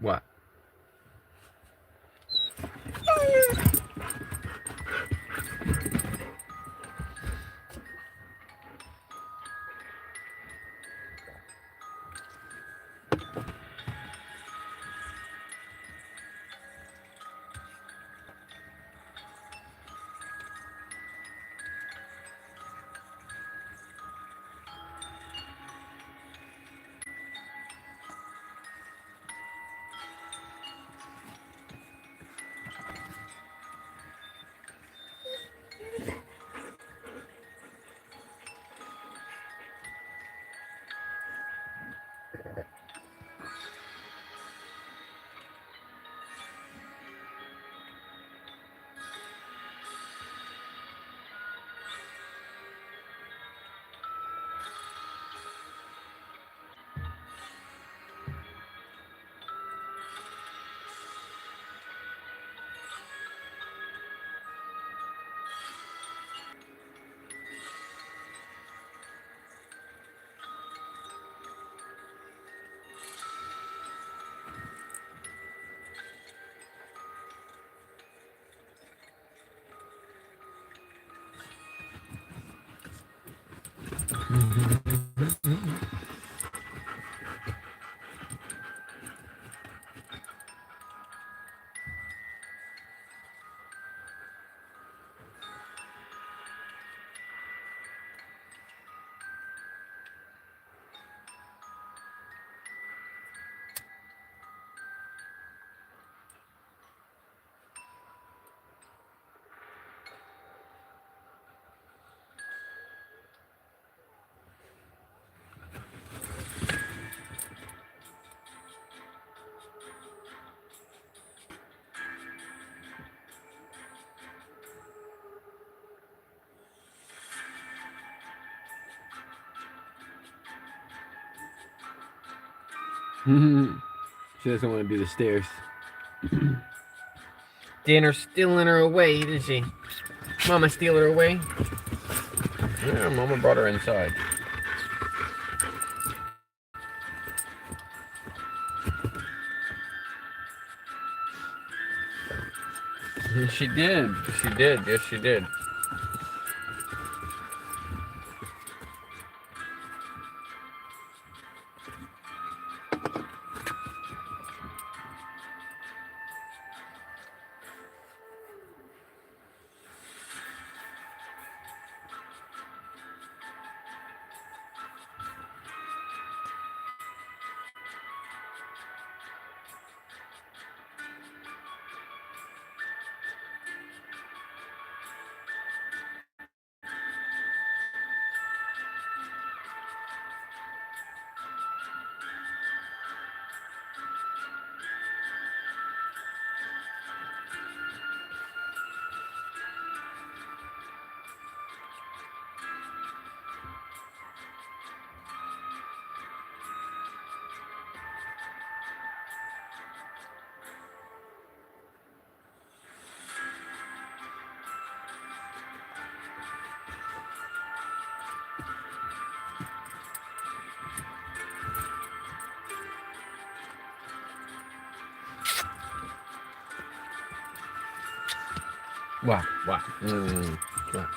What? She doesn't want to do the stairs. Dinner's stealing her away, isn't she? Mama steal her away? Yeah, Mama brought her inside. She did. She did. Yes, she did. Wow, wow. Wow.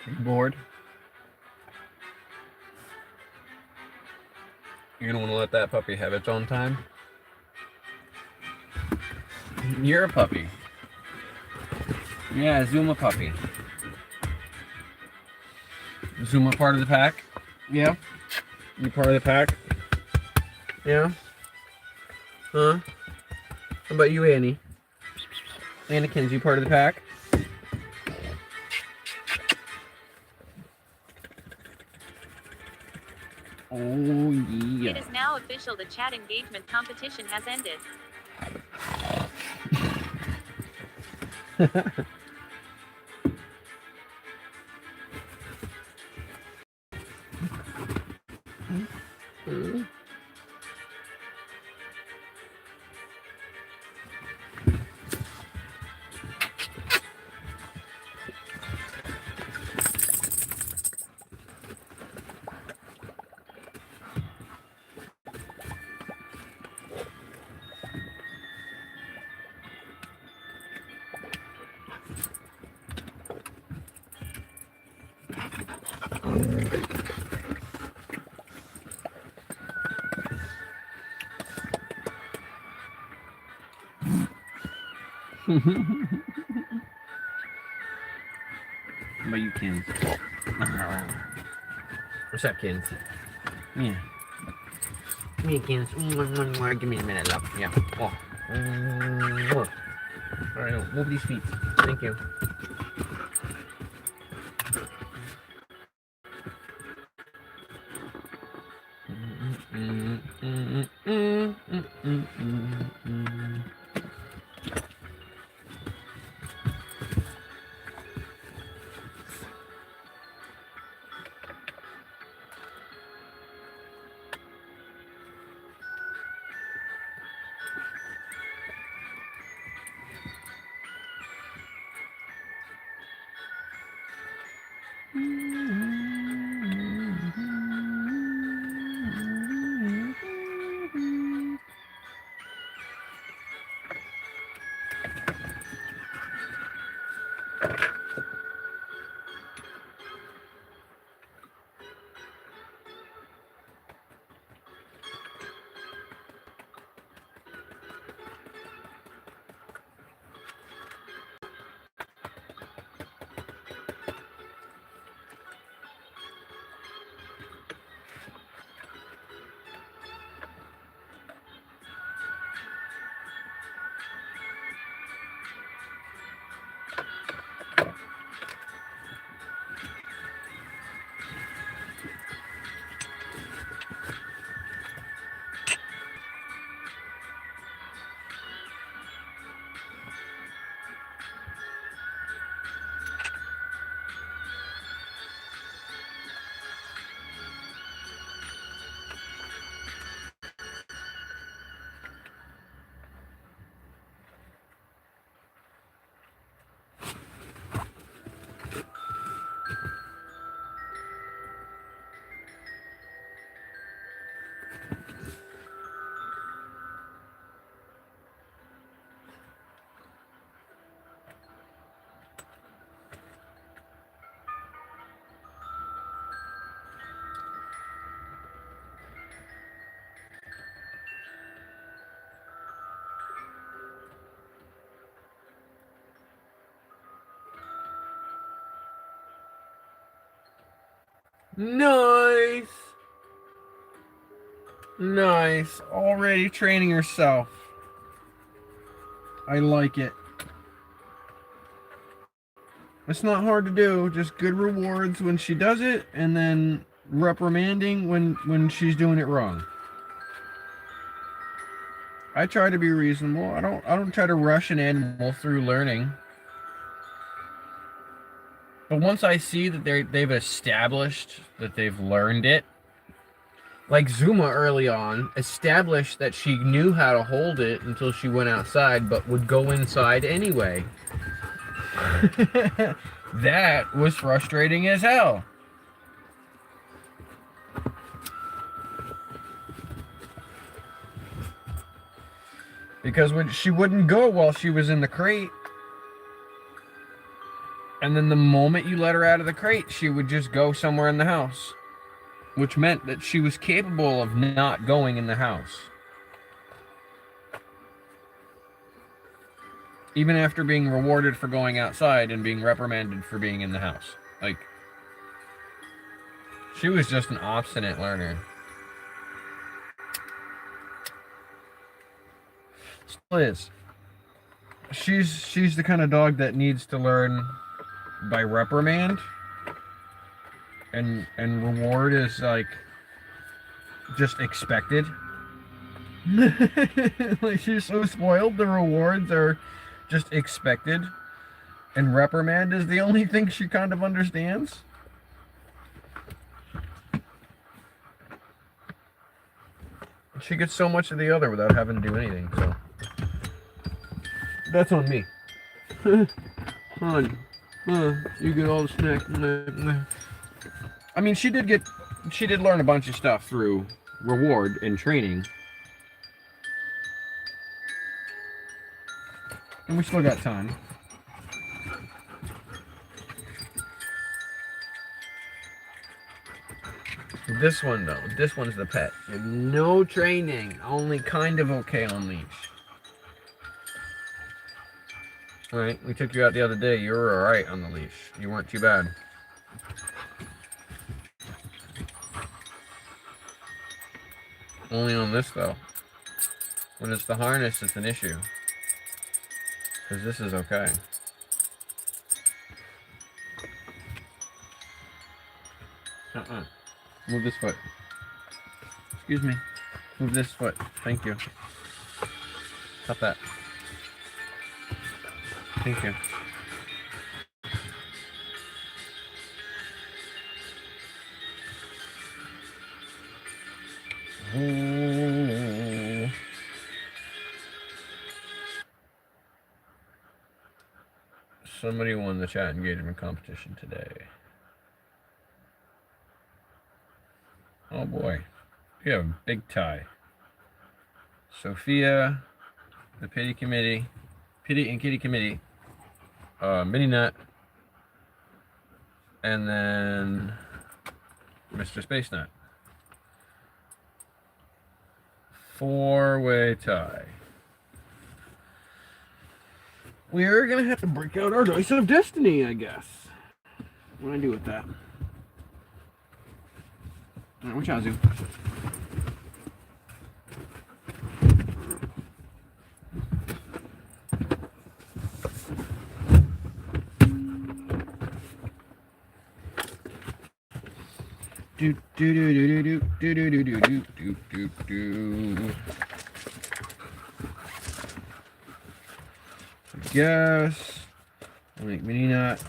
You bored? You're gonna want to let that puppy have its own time? You're a puppy. Yeah, Zuma puppy. Zuma part of the pack? Yeah. You part of the pack? Yeah. Huh? How about you, Annie? Annakins, you part of the pack? Oh, yeah. It is now official, the chat engagement competition has ended. How about you, Kins? What's up, Kins? Yeah. Come here, Kins. Give me a minute, love. Yeah. Oh. All right, move these feet. Thank you. Nice. Nice. Already training herself. I like it. It's not hard to do. Just good rewards when she does it, and then reprimanding when she's doing it wrong. I try to be reasonable. I don't try to rush an animal through learning. But once I see that they've established that they've learned it, like Zuma early on, established that she knew how to hold it until she went outside, but would go inside anyway. That was frustrating as hell. Because when she wouldn't go while she was in the crate, And then the moment you let her out of the crate, she would just go somewhere in the house, which meant that she was capable of not going in the house. Even after being rewarded for going outside and being reprimanded for being in the house. Like, she was just an obstinate learner. Still is. She's the kind of dog that needs to learn by reprimand. And reward is like just expected. Like, she's so spoiled, the rewards are just expected. And reprimand is the only thing she kind of understands. She gets so much of the other without having to do anything, so that's on me. Hon, you get all the snacks. I mean, she did learn a bunch of stuff through reward and training. And we still got time. This one, though, this one's the pet. No training, only kind of okay on leash. Alright, we took you out the other day. You were alright on the leash. You weren't too bad. Only on this, though. When it's the harness, it's an issue. Because this is okay. Move this foot. Excuse me. Move this foot. Thank you. Stop that. Thank you. Oh. Somebody won the chat engagement competition today. Oh boy. We have a big tie. Sophia, the Pity and Kitty Committee, Mini Nut, and then Mr. Space Nut. 4-way tie. We're gonna have to break out our dice of destiny, I guess. What do I do with that? Alright, which Yazoo? Do do do do do do do do do do do do. Guess we'll make Mini Nut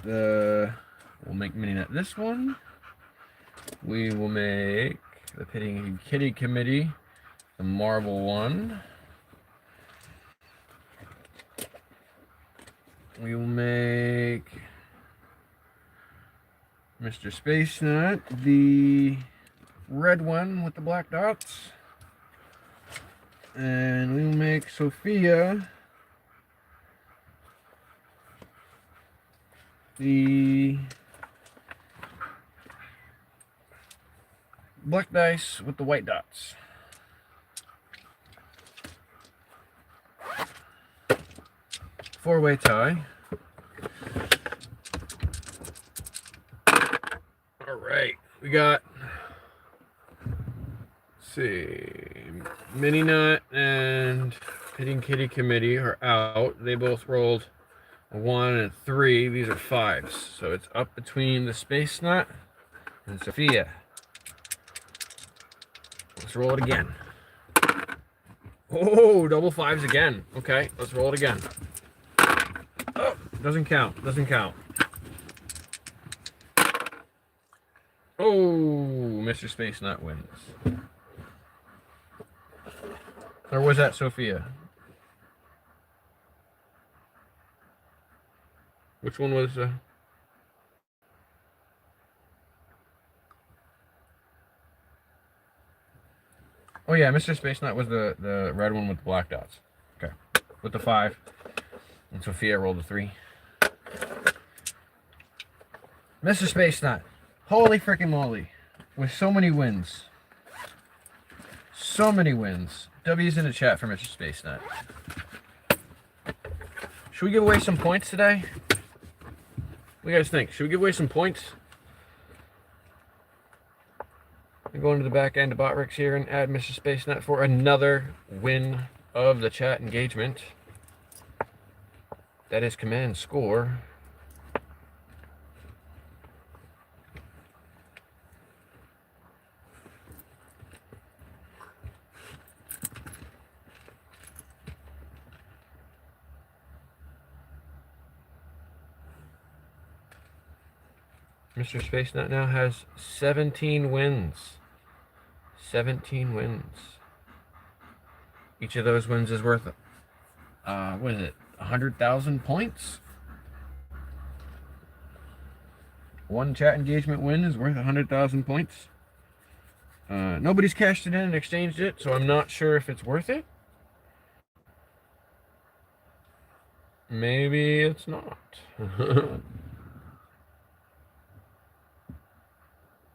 this one. We will make the Pity and Kitty Committee the Marble one. We will make Mr. Space Nut the red one with the black dots. And we will make Sophia the black dice with the white dots. Four-way tie. All right, we got, let's see, Mini Nut and Pity and Kitty Committee are out. They both rolled a 1 and a 3. These are 5s, so it's up between the Space Nut and Sophia. Let's roll it again. Oh, double 5s again. Okay, let's roll it again. Oh, doesn't count. Doesn't count. Oh, Mr. Space Nut wins. Or was that Sophia? Which one was... Oh yeah, Mr. Space Nut was the red one with the black dots. Okay. With the 5. And Sophia rolled a 3. Mr. Space Nut. Holy freaking moly. With so many wins. So many wins. W's in the chat for Mr. Space Nut. Should we give away some points today? What do you guys think? Should we give away some points? I'm going to the back end of BotRix here and add Mr. Space Nut for another win of the chat engagement. That is command score. Mr. Space Nut now has 17 wins. 17 wins. Each of those wins is worth, what is it, 100,000 points? One chat engagement win is worth 100,000 points. Nobody's cashed it in and exchanged it, so I'm not sure if it's worth it. Maybe it's not.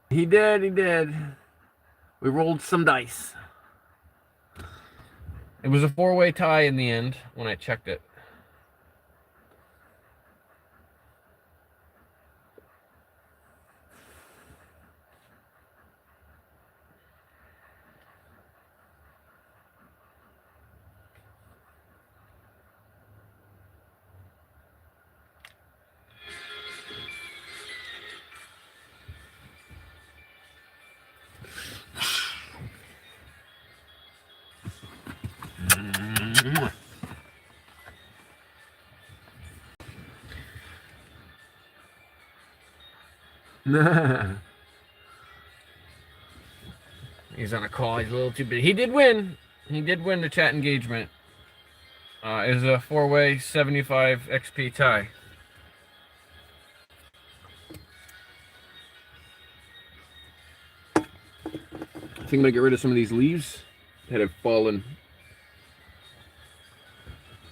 He did, he did. We rolled some dice. It was a 4-way tie in the end when I checked it. He's on a call. He's a little too big. He did win. He did win the chat engagement. It was a 4-way 75 XP tie. I think I'm gonna get rid of some of these leaves that have fallen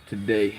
today.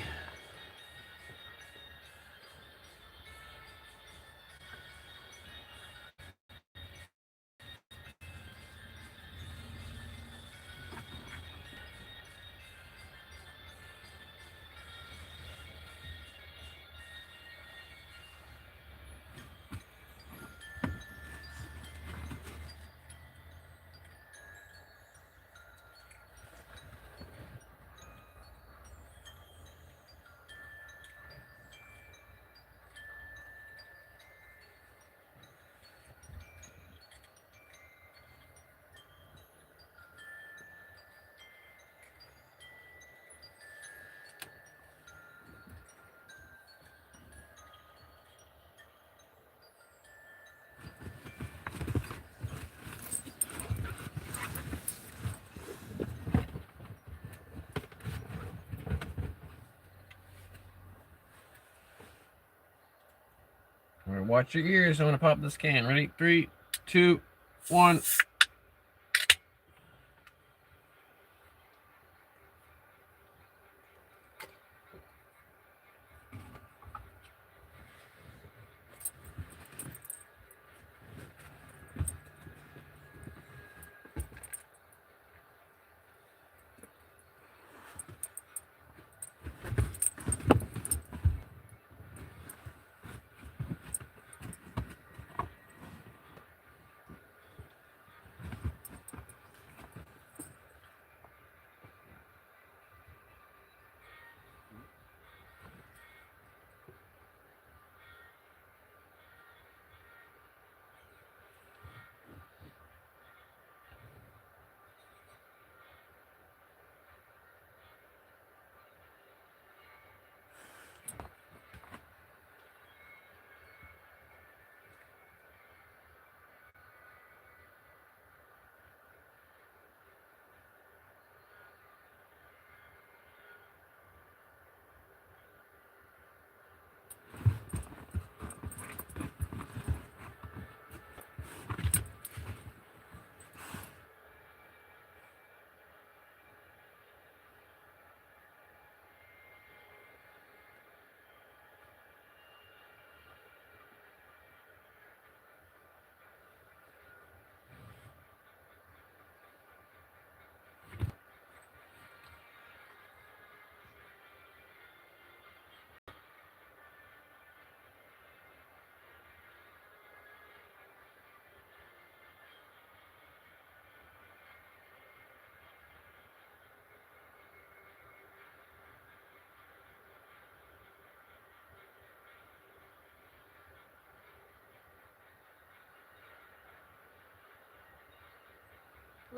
All right, watch your ears. I'm gonna pop this can. Ready? 3, 2, 1.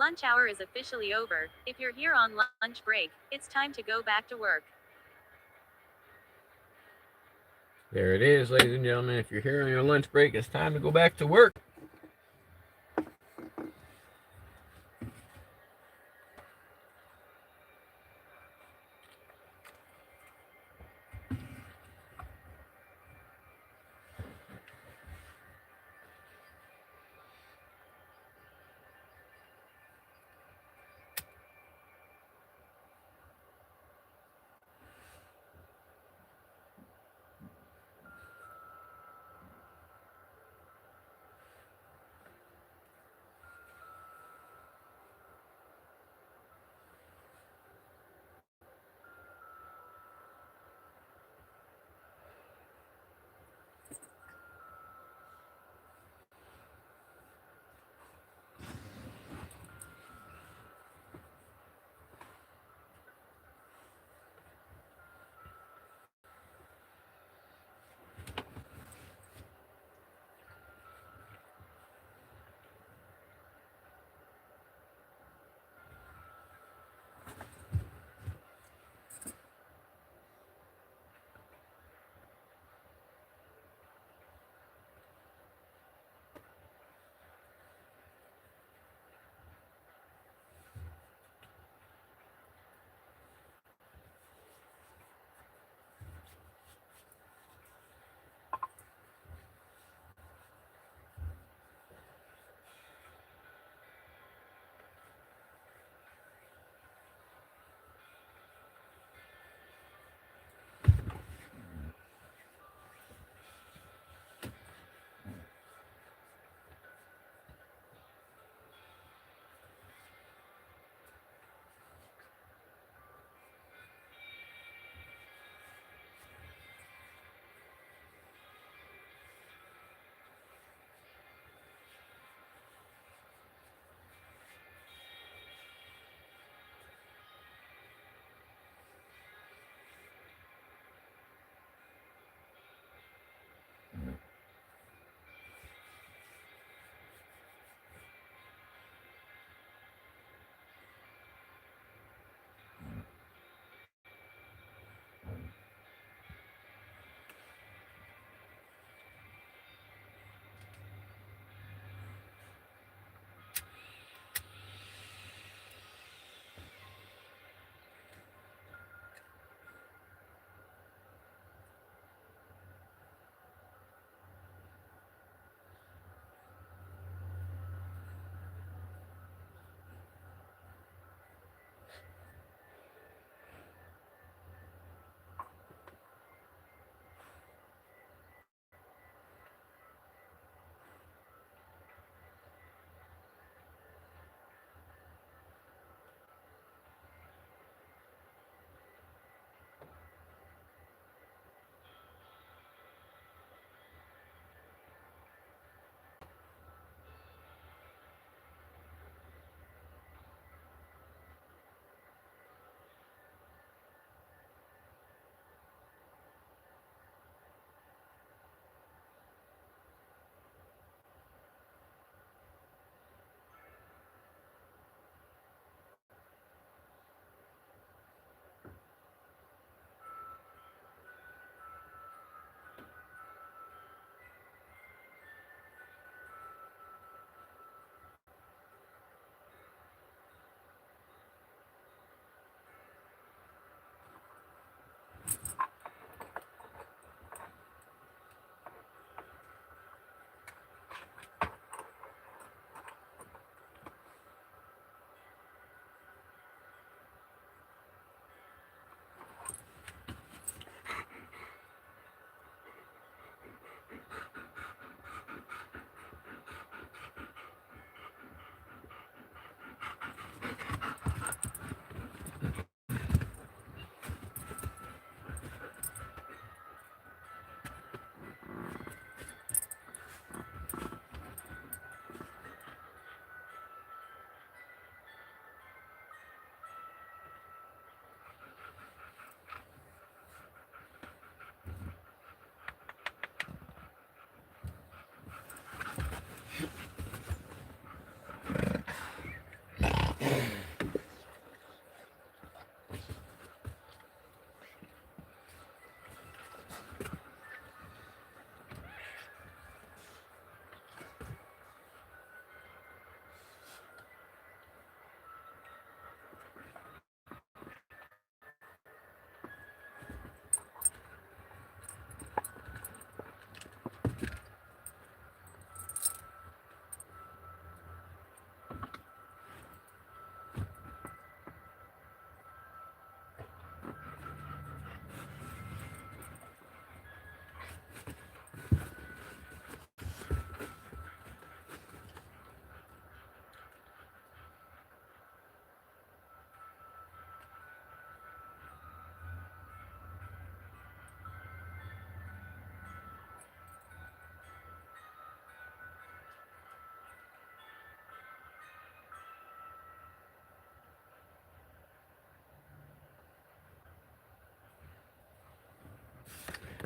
Lunch hour is officially over. If you're here on lunch break, it's time to go back to work. There it is, ladies and gentlemen. If you're here on your lunch break, it's time to go back to work.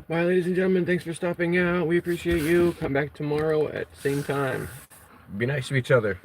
Bye, ladies and gentlemen. Thanks for stopping out. We appreciate you. Come back tomorrow at same time. Be nice to each other.